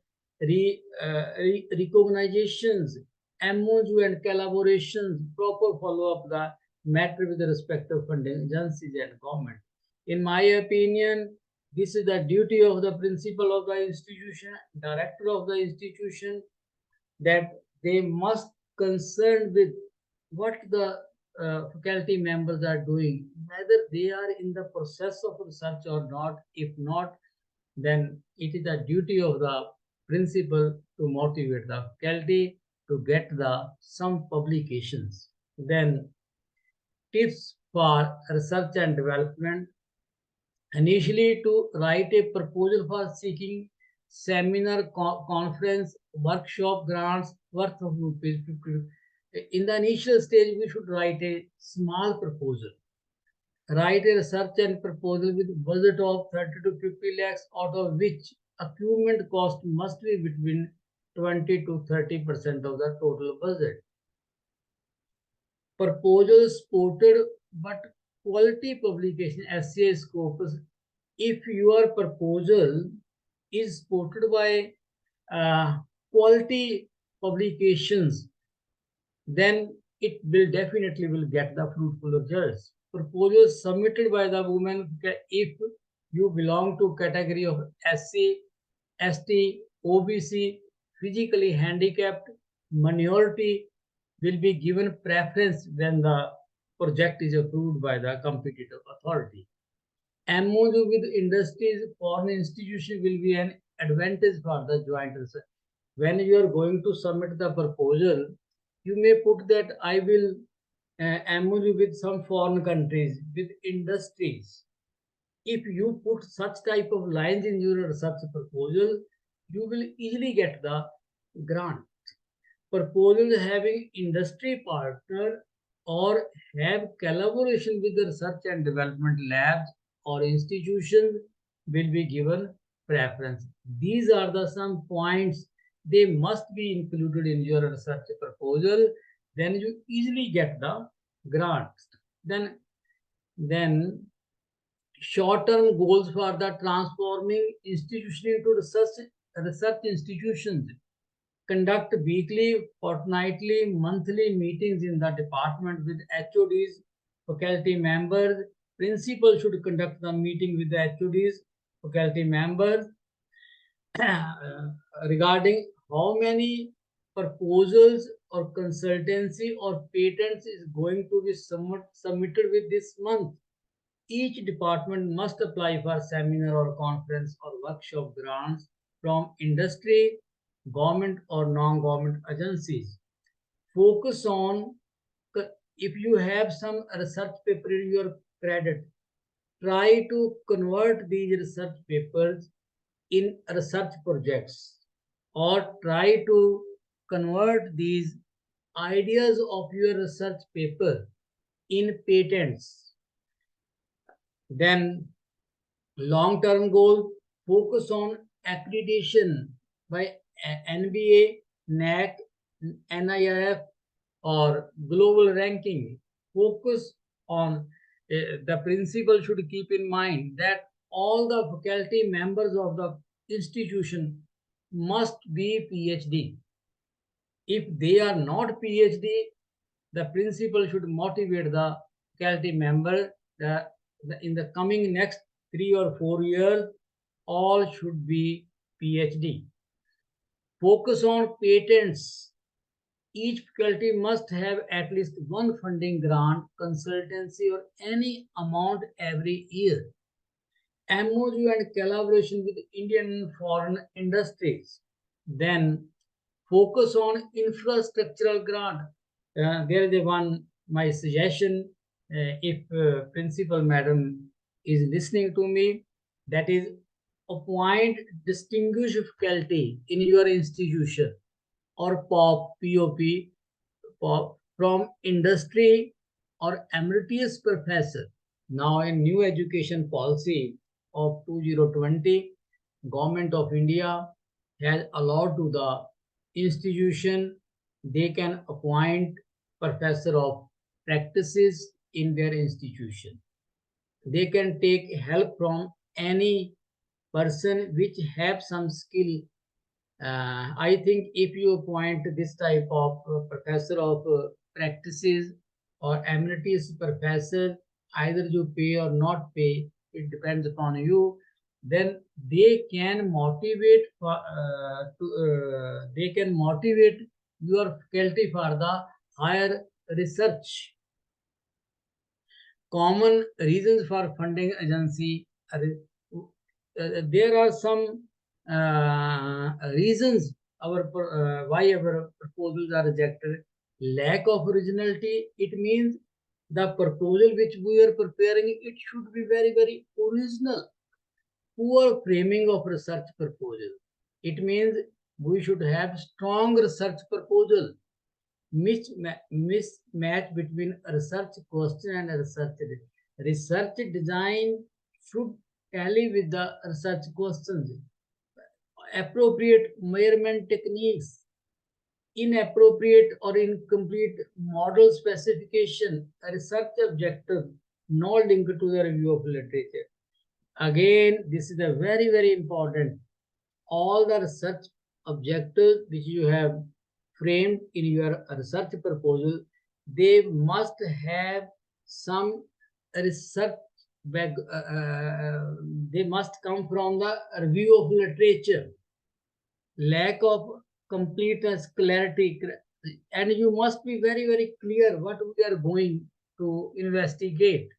recognitions, MOU and collaborations, proper follow-up the matter with respect to funding agencies and government. In my opinion, this is the duty of the principal of the institution, director of the institution, that they must concern with what the faculty members are doing, whether they are in the process of research or not. If not, then it is the duty of the principal to motivate the faculty to get some publications. Then tips for research and development. Initially, to write a proposal for seeking seminar, conference, workshop grants worth of rupees 50. In the initial stage, we should write a small proposal. Write a research and proposal with budget of 30 to 50 lakhs, out of which acumen cost must be between 20 to 30% of the total budget. Proposal supported but quality publication, SCA Scopus. If your proposal is supported by quality publications, then it will definitely get the fruitful results. Proposals submitted by the women, if you belong to category of SC, ST, OBC, physically handicapped, minority, will be given preference when the project is approved by the competitive authority. MOU with industries, foreign institution will be an advantage for the joint research. When you are going to submit the proposal, you may put that I will MOU with some foreign countries, with industries. If you put such type of lines in your research proposal, you will easily get the grant. Proposals having industry partner or have collaboration with the research and development labs or institutions will be given preference. These are the some points, they must be included in your research proposal. Then you easily get the grant. Then short-term goals for the transforming institution into research institutions. Conduct weekly, fortnightly, monthly meetings in the department with HODs, faculty members. Principal should conduct the meeting with the HODs, faculty members regarding how many proposals or consultancy or patents is going to be submitted with this month. Each department must apply for seminar or conference or workshop grants from industry, government or non-government agencies. focus on, if you have some research paper in your credit, try to convert these research papers in research projects, or try to convert these ideas of your research paper in patents. Then long-term goal, focus on accreditation by NBA, NAC, NIRF, or global ranking. Focus on the principal should keep in mind that all the faculty members of the institution must be PhD. If they are not PhD, the principal should motivate the faculty member that in the coming next 3 or 4 years, all should be PhD. Focus on patents. Each faculty must have at least one funding grant, consultancy, or any amount every year. MOU and collaboration with Indian and foreign industries. Then focus on infrastructural grant. There is my suggestion, if principal madam is listening to me, that is, appoint distinguished faculty in your institution, or POP, from industry, or emeritus professor. Now in new education policy of 2020, Government of India has allowed to the institution, they can appoint professor of practices in their institution. They can take help from any person which have some skill. I think if you appoint this type of professor of practices or emeritus professor, either you pay or not pay, it depends upon you. Then they can motivate they can motivate your faculty for the higher research. Common reasons for funding agency. There are some reasons why our proposals are rejected. Lack of originality. It means the proposal which we are preparing, it should be very, very original. Poor framing of research proposal. It means we should have strong research proposal. Mismatch between a research question and a research design should tally with the research questions. Appropriate measurement techniques. Inappropriate or incomplete model specification, a research objective not linked to the review of literature. Again, this is a very, very important. All the research objectives which you have framed in your research proposal, they must have some research back, they must come from the review of literature. Lack of completeness, clarity, and you must be very, very clear what we are going to investigate.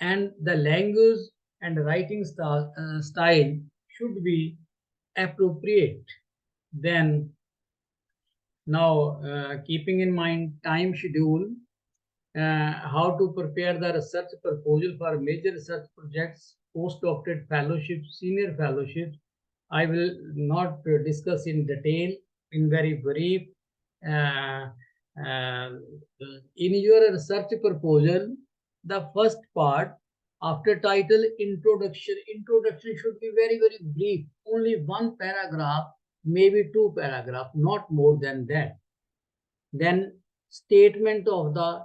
And the language and writing style should be appropriate. Then now, keeping in mind time schedule, how to prepare the research proposal for major research projects, postdoctorate fellowships, senior fellowships. I will not discuss in detail, in very brief. In your research proposal, the first part, after title, introduction should be very, very brief. Only one paragraph, maybe 2 paragraphs, not more than that. Then statement of the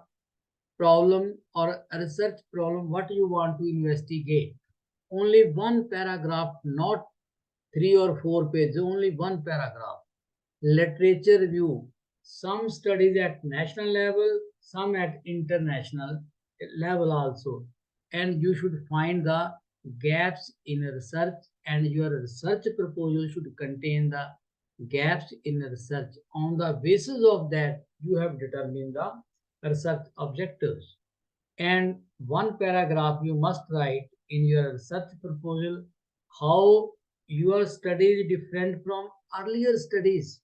problem or a research problem, what you want to investigate. Only one paragraph, not 3 or 4 pages, only one paragraph. Literature review. Some studies at national level, some at international level also. And you should find the gaps in research, and your research proposal should contain the gaps in research. On the basis of that, you have determined the research objectives. And one paragraph you must write in your research proposal how your study is different from earlier studies.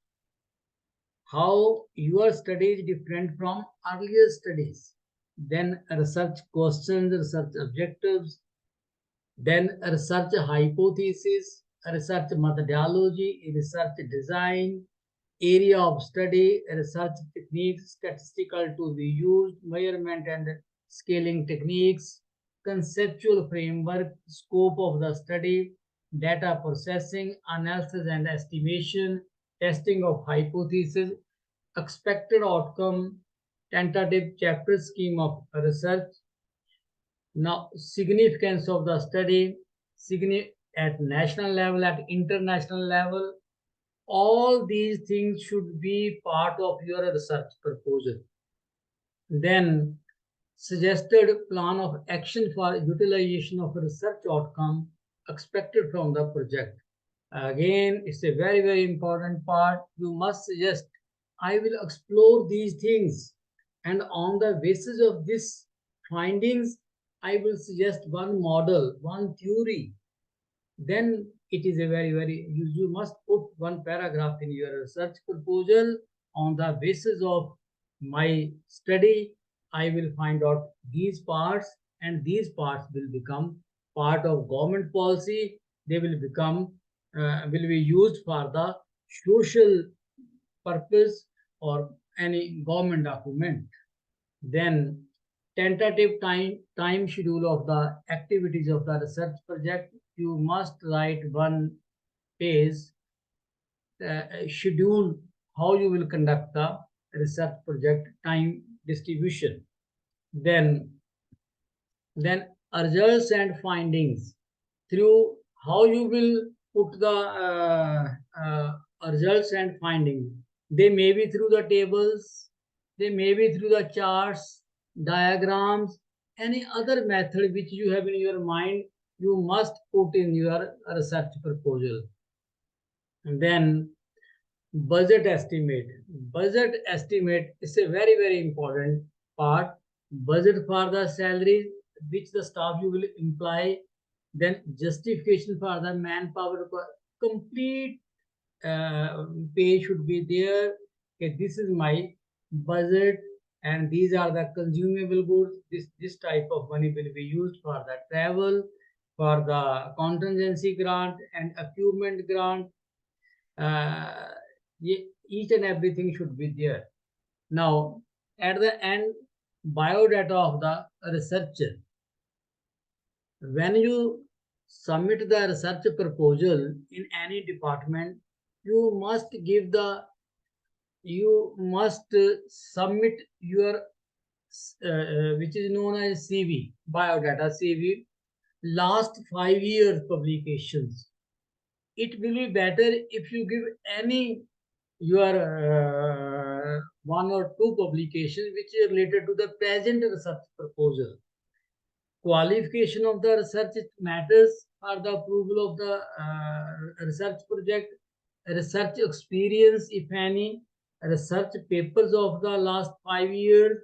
how your study is different from earlier studies, then research questions, research objectives, then research hypothesis, research methodology, research design, area of study, research techniques, statistical to be used, measurement and scaling techniques, conceptual framework, scope of the study, data processing, analysis and estimation, testing of hypothesis, expected outcome, tentative chapter scheme of research. Now, significance of the study, at national level, at international level, all these things should be part of your research proposal. Then, suggested plan of action for utilization of research outcome expected from the project. Again, it's a very, very important part. You must suggest, I will explore these things, and on the basis of this findings, I will suggest one model, one theory. Then it is a very, very, you must put one paragraph in your research proposal. On the basis of my study, I will find out these parts, and these parts will become part of government policy. They will become, will be used for the social purpose or any government document. Then tentative time schedule of the activities of the research project. You must write one page schedule how you will conduct the research project, time distribution. Then results and findings, through how you will put the results and findings. They may be through the tables, they may be through the charts, diagrams, any other method which you have in your mind, you must put in your research proposal. And then budget estimate. Budget estimate is a very, very important part. Budget for the salaries which the staff you will employ, then justification for the manpower, complete pay should be there. Okay, this is my budget, and these are the consumable goods. This type of money will be used for the travel, for the contingency grant and equipment grant. Each and everything should be there. Now, at the end, biodata of the researcher. When you submit the research proposal in any department, you must submit your which is known as CV, biodata CV, last 5 years publications. It will be better if you give any your one or two publications which is related to the present research proposal. Qualification of the research matters for the approval of the research project. Research experience, if any, research papers of the last 5 years,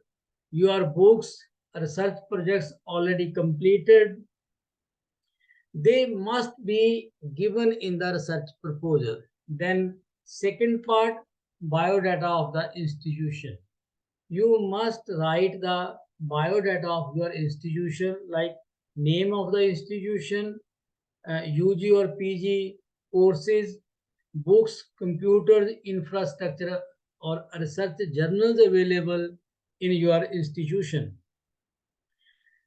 your books, research projects already completed, they must be given in the research proposal. Then second part, biodata of the institution. You must write the biodata of your institution, like name of the institution, UG or PG courses, books, computers, infrastructure, or research journals available in your institution.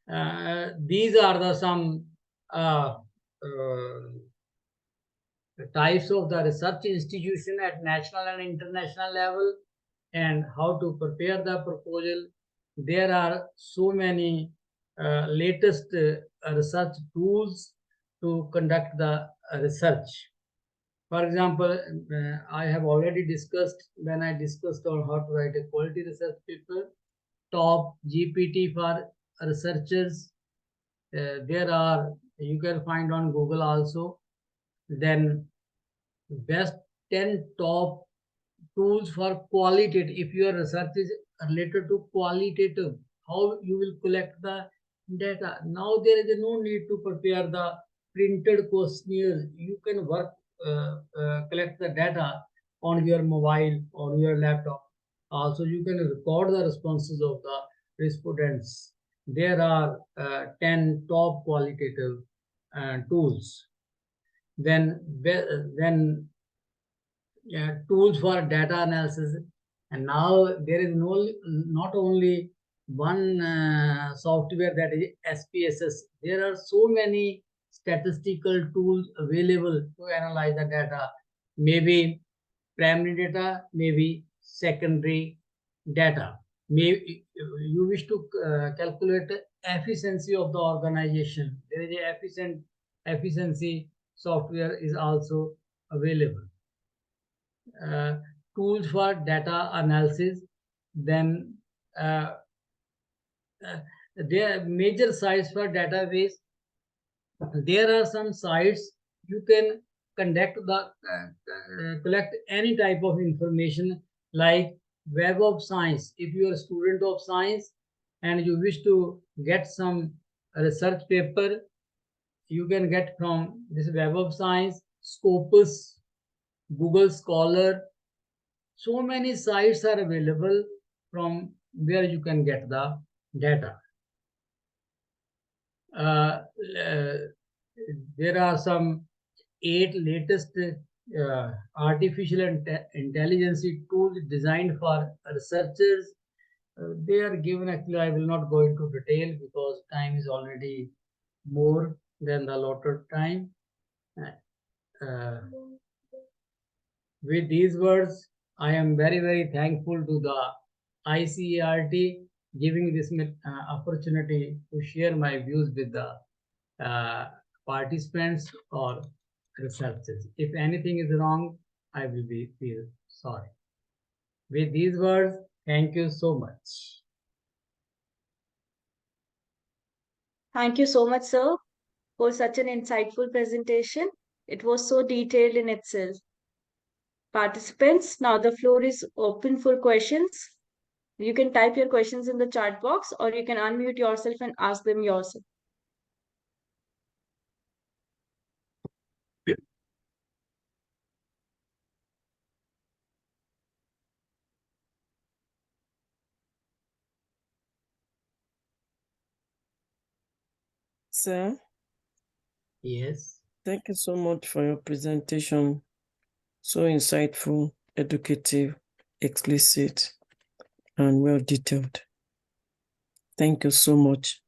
These are the some types of the research institution at national and international level, and how to prepare the proposal. There are so many latest research tools to conduct the research. For example, I have already discussed when I discussed on how to write a quality research paper, top GPT for researchers. There are, you can find on Google also. Then best 10 top tools for qualitative. If your research is related to qualitative, how you will collect the data. Now there is no need to prepare the printed questionnaires. You can collect the data on your mobile, on your laptop. Also, you can record the responses of the respondents. There are 10 top qualitative tools. Then tools for data analysis. And now there is not only one software, that is SPSS. There are so many statistical tools available to analyze the data. Maybe primary data, maybe secondary data. Maybe you wish to calculate the efficiency of the organization. There is a efficiency software is also available. Tools for data analysis. Then there are major sites for database. There are some sites you can collect any type of information, like Web of Science. If you are a student of science and you wish to get some research paper, you can get from this Web of Science, Scopus, Google Scholar. So many sites are available from where you can get the data. There are some 8 latest artificial intelligence tools designed for researchers. They are given, actually I will not go into detail because time is already more than the allotted time. With these words, I am very thankful to the ICERT giving this opportunity to share my views with the participants or researchers. If anything is wrong, I will feel sorry. With these words, thank you so much. Thank you so much, sir, for such an insightful presentation. It was so detailed in itself. Participants, now the floor is open for questions. You can type your questions in the chat box or you can unmute yourself and ask them yourself. Sir, Yes. thank you so much for your presentation. So insightful, educative, explicit, and well detailed. Thank you so much.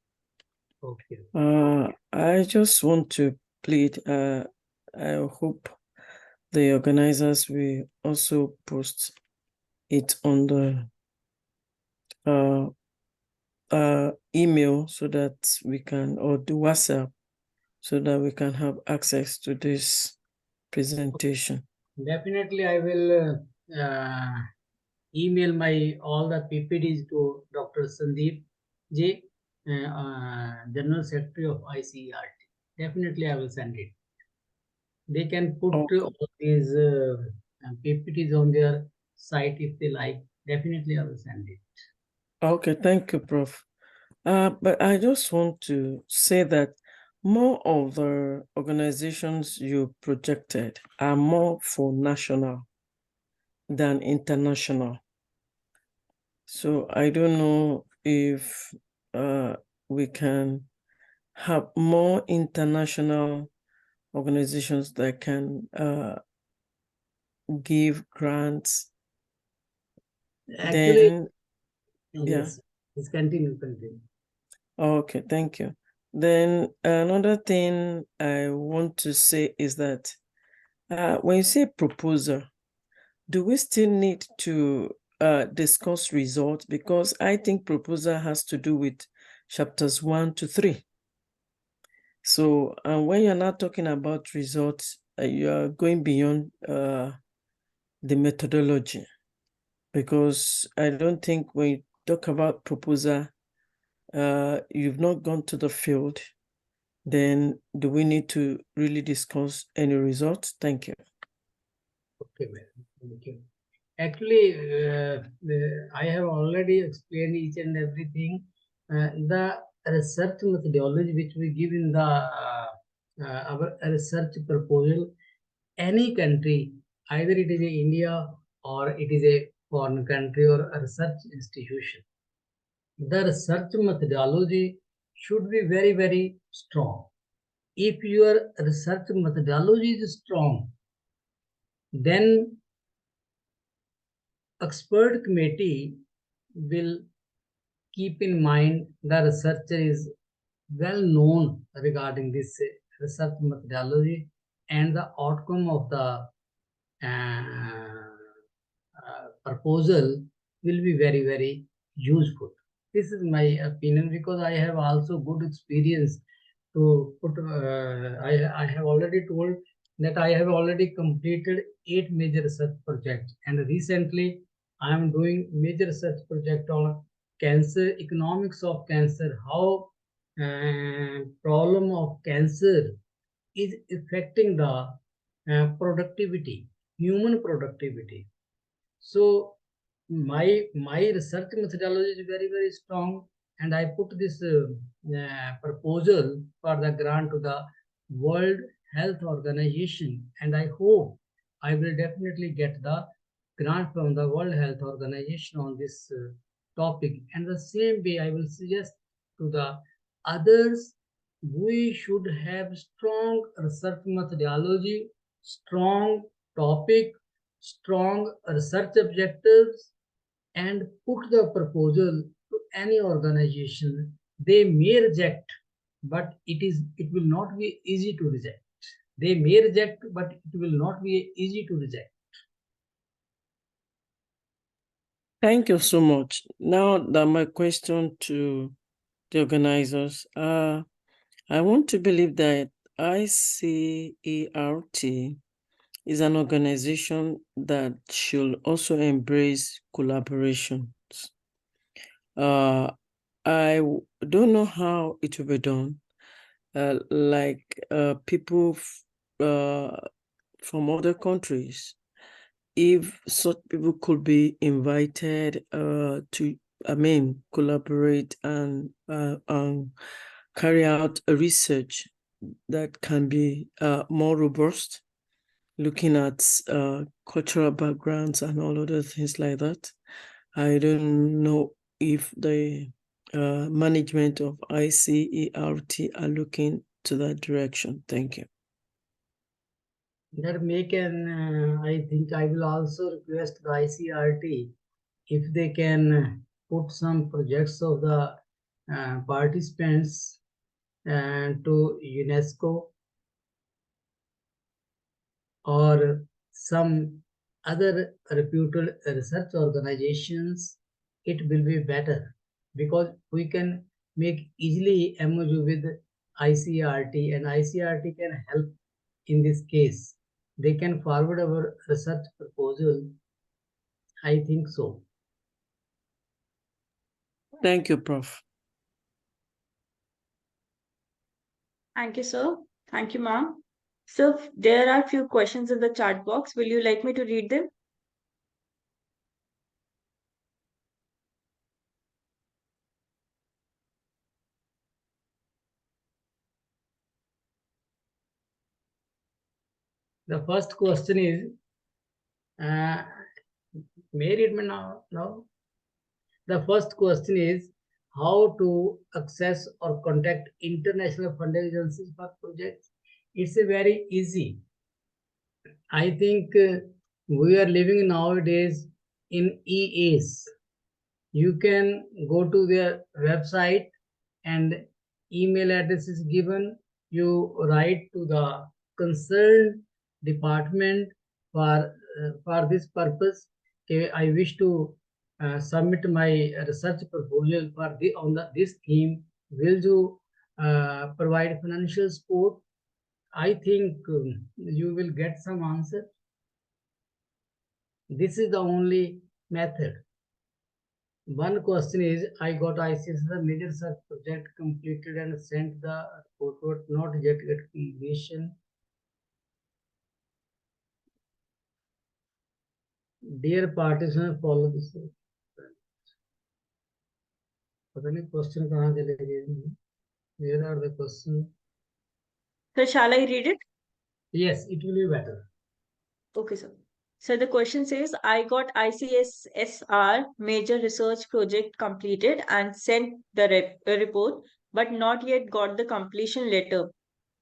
Okay. I just want to plead, I hope the organizers will also post it on the email so that we can, or the WhatsApp, so that we can have access to this presentation. Definitely, I will email all the PPTs to Dr. Sandeep J, General Secretary of ICERT. Definitely, I will send it. They can put all these PPTs on their site if they like. Definitely, I will send it. Okay, thank you, Prof. But I just want to say that more of the organizations you projected are more for national than international. So I don't know if we can have more international organizations that can give grants. Actually, then, yes, let's continue. Okay, thank you. Then another thing I want to say is that when you say proposal, do we still need to discuss results? Because I think proposal has to do with chapters 1 to 3. So when you're not talking about results, you are going beyond the methodology, because I don't think when you talk about proposal, you've not gone to the field. Then do we need to really discuss any results? Thank you. Okay, madam. Thank you. Actually, I have already explained each and everything. The research methodology which we give in the our research proposal, any country, either it is a India or it is a foreign country or a research institution. The research methodology should be very, very strong. If your research methodology is strong, then expert committee will keep in mind the researcher is well known regarding this research methodology and the outcome of the proposal will be very, very useful. This is my opinion because I have also good experience to put. I have already told that I have already completed 8 major research projects, and recently I am doing major research project on cancer, economics of cancer, how problem of cancer is affecting the productivity, human productivity. So my research methodology is very, very strong, and I put this proposal for the grant to the World Health Organization, and I hope I will definitely get the grant from the World Health Organization on this topic. And the same way I will suggest to the others, we should have strong research methodology, strong topic, strong research objectives, and put the proposal to any organization. They may reject, but it will not be easy to reject. They may reject, but it will not be easy to reject. Thank you so much. Now that my question to the organizers, I want to believe that ICERT is an organization that should also embrace collaborations. I don't know how it will be done. People from other countries, if such people could be invited to, collaborate and carry out a research that can be more robust, looking at cultural backgrounds and all other things like that. I don't know if the management of ICERT are looking to that direction. Thank you. That may can, I think I will also request the ICRT if they can put some projects of the participants to UNESCO or some other reputed research organizations. It will be better because we can make easily MOU with ICRT, and ICRT can help in this case. They can forward our research proposal. I think so. Thank you, Prof. Thank you, sir. Thank you, ma'am. So there are a few questions in the chat box. Will you like me to read them? The first question is, may I read now? The first question is how to access or contact international funding agencies for projects. It's a very easy. I think we are living nowadays in EAs. You can go to their website and email address is given. You write to the concerned department for this purpose. Okay, I wish to submit my research proposal for this theme. Will you provide financial support? I think you will get some answer. This is the only method. One question is, I got ICS the major research project completed and sent the report, not yet get completion. Dear participants, follow this. पता नहीं question कहाँ चले गए? Where are the questions? So shall I read it? Yes, it will be better. Okay, sir. So the question says, I got ICSSR major research project completed and sent the report, but not yet got the completion letter.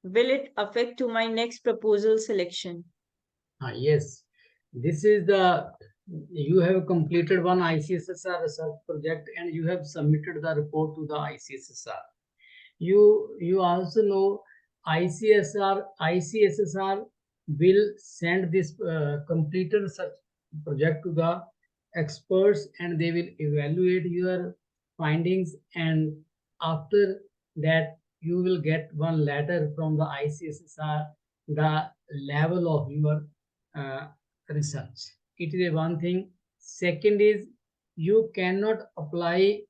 Will it affect to my next proposal selection? Yes, this is you have completed one ICSSR research project and you have submitted the report to the ICSSR. You also know ICSSR will send this completed research project to the experts and they will evaluate your findings, and after that you will get one letter from the ICSSR the level of your uh, research. It is a one thing. Second is you cannot apply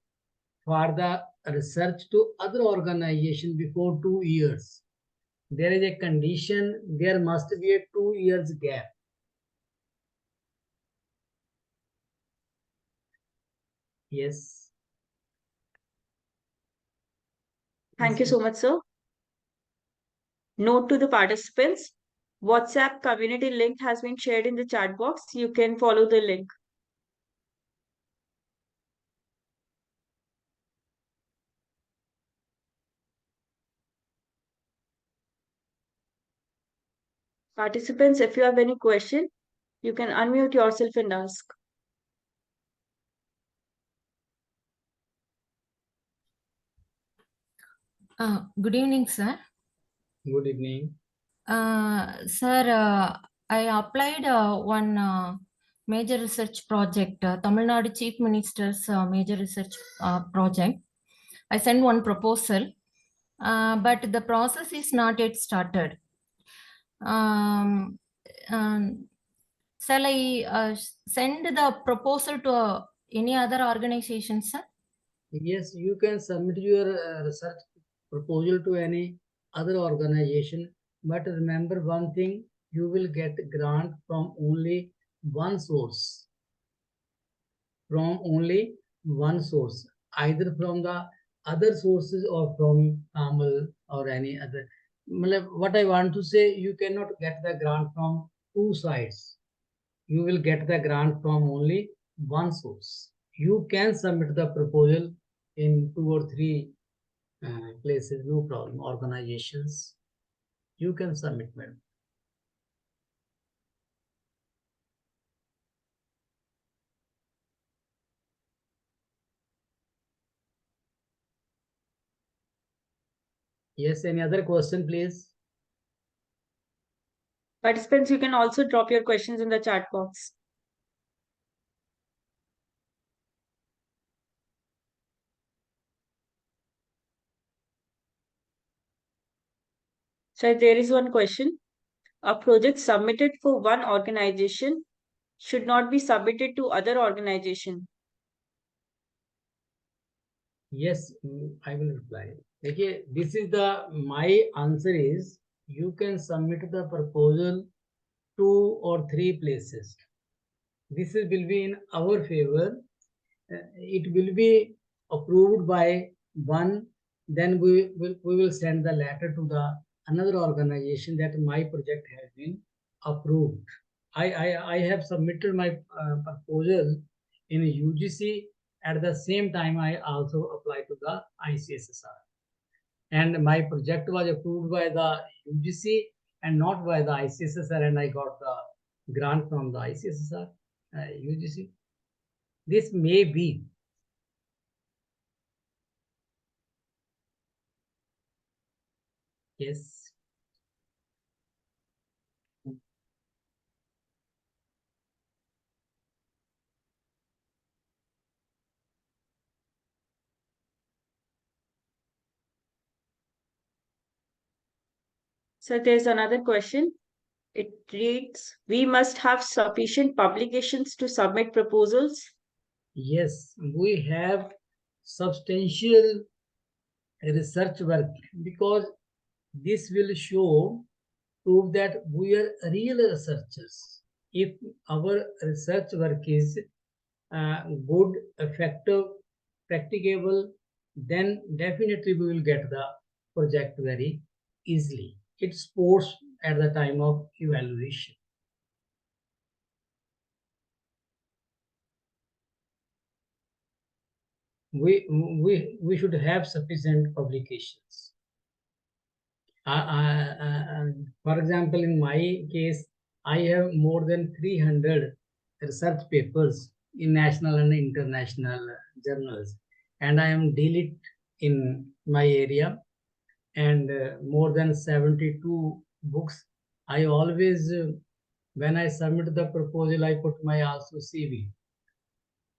for the research to other organization before 2 years. There is a condition, there must be a 2 years gap. Yes. Thank you so much, sir. Note to the participants, WhatsApp community link has been shared in the chat box. You can follow the link. Participants, if you have any question, you can unmute yourself and ask. Good evening, sir. Good evening. Sir, I applied one major research project, Tamil Nadu Chief Minister's major research project. I sent one proposal, but the process is not yet started. Shall I send the proposal to any other organization, sir? Yes, you can submit your research proposal to any other organization, but remember one thing, you will get grant from only one source. From only one source, either from the other sources or from Tamil or any other. What I want to say, you cannot get the grant from two sides. You will get the grant from only one source. You can submit the proposal in 2 or 3 places, no problem, organizations. You can submit, madam. Yes, any other question, please? Participants, you can also drop your questions in the chat box. So there is one question. A project submitted for one organization should not be submitted to other organization. Yes, I will reply. Okay, this is my answer is you can submit the proposal 2 or 3 places. This will be in our favor. It will be approved by one, then we will send the letter to the another organization that my project has been approved. I have submitted my proposal in UGC. At the same time, I also applied to the ICSSR. And my project was approved by the UGC and not by the ICSSR, and I got the grant from the ICSSR, UGC. This may be. Yes. So there's another question. It reads, we must have sufficient publications to submit proposals. Yes, we have substantial research work because this will prove that we are real researchers. If our research work is good, effective, practicable, then definitely we will get the project very easily. It supports at the time of evaluation. we should have sufficient publications. For example, in my case, I have more than 300 research papers in national and international journals, and I am D.Litt in my area, and more than 72 books. I always, when I submit the proposal, I put my also CV.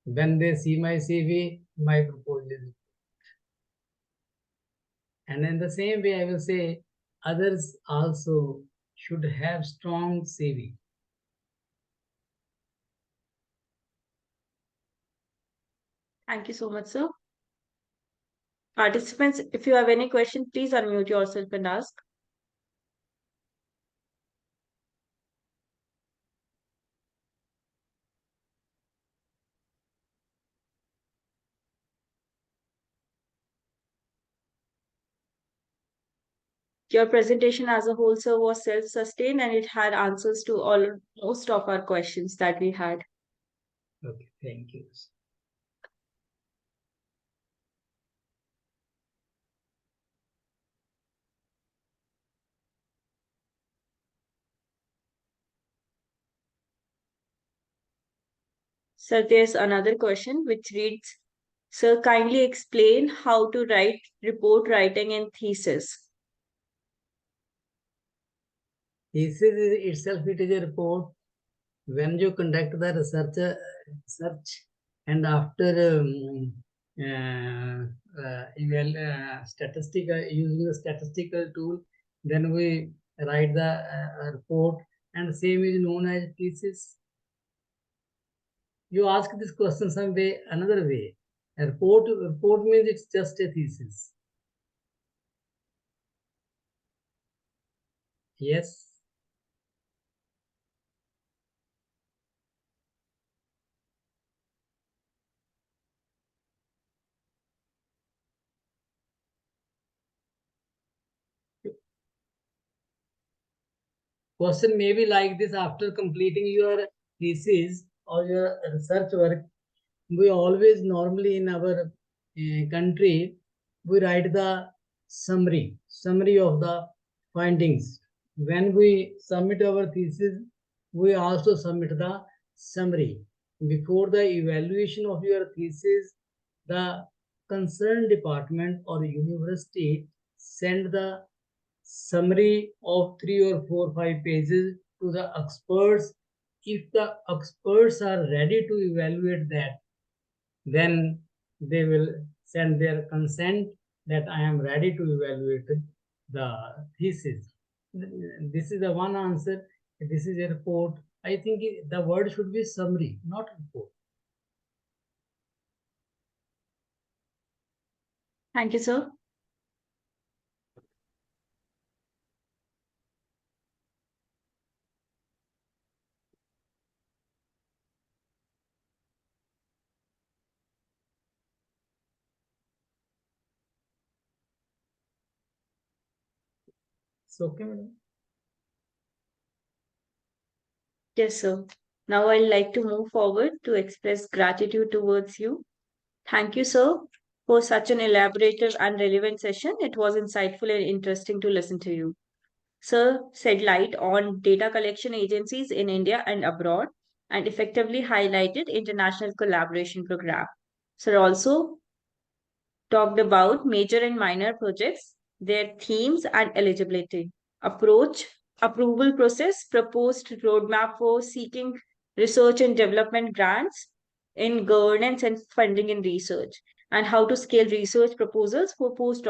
When they see my CV, my proposal is. And in the same way, I will say others also should have strong CV. Thank you so much, sir. Participants, if you have any question, please unmute yourself and ask. Your presentation as a whole, sir, was self-sustained and it had answers to most of our questions that we had. Okay, thank you. Sir, there's another question which reads, sir, kindly explain how to write report writing and thesis. Thesis itself, it is a report. When you conduct the research and after using the statistical tool, then we write the report, and same is known as thesis. You ask this question some way, another way. A report means it's just a thesis. Yes. Question may be like this: after completing your thesis or your research work, we always normally in our country, we write the summary of the findings. When we submit our thesis, we also submit the summary. Before the evaluation of your thesis, the concerned department or university send the summary of 3 or 4, 5 pages to the experts. If the experts are ready to evaluate that, then they will send their consent that I am ready to evaluate the thesis. This is the one answer. This is a report. I think the word should be summary, not report. Thank you, sir. It's okay, madam. Yes, sir. Now I'd like to move forward to express gratitude towards you. Thank you, sir, for such an elaborative and relevant session. It was insightful and interesting to listen to you. Sir shed light on data collection agencies in India and abroad and effectively highlighted international collaboration program. Sir also talked about major and minor projects, their themes and eligibility, approach, approval process, proposed roadmap for seeking research and development grants in governance and funding in research, and how to scale research proposals for postdoc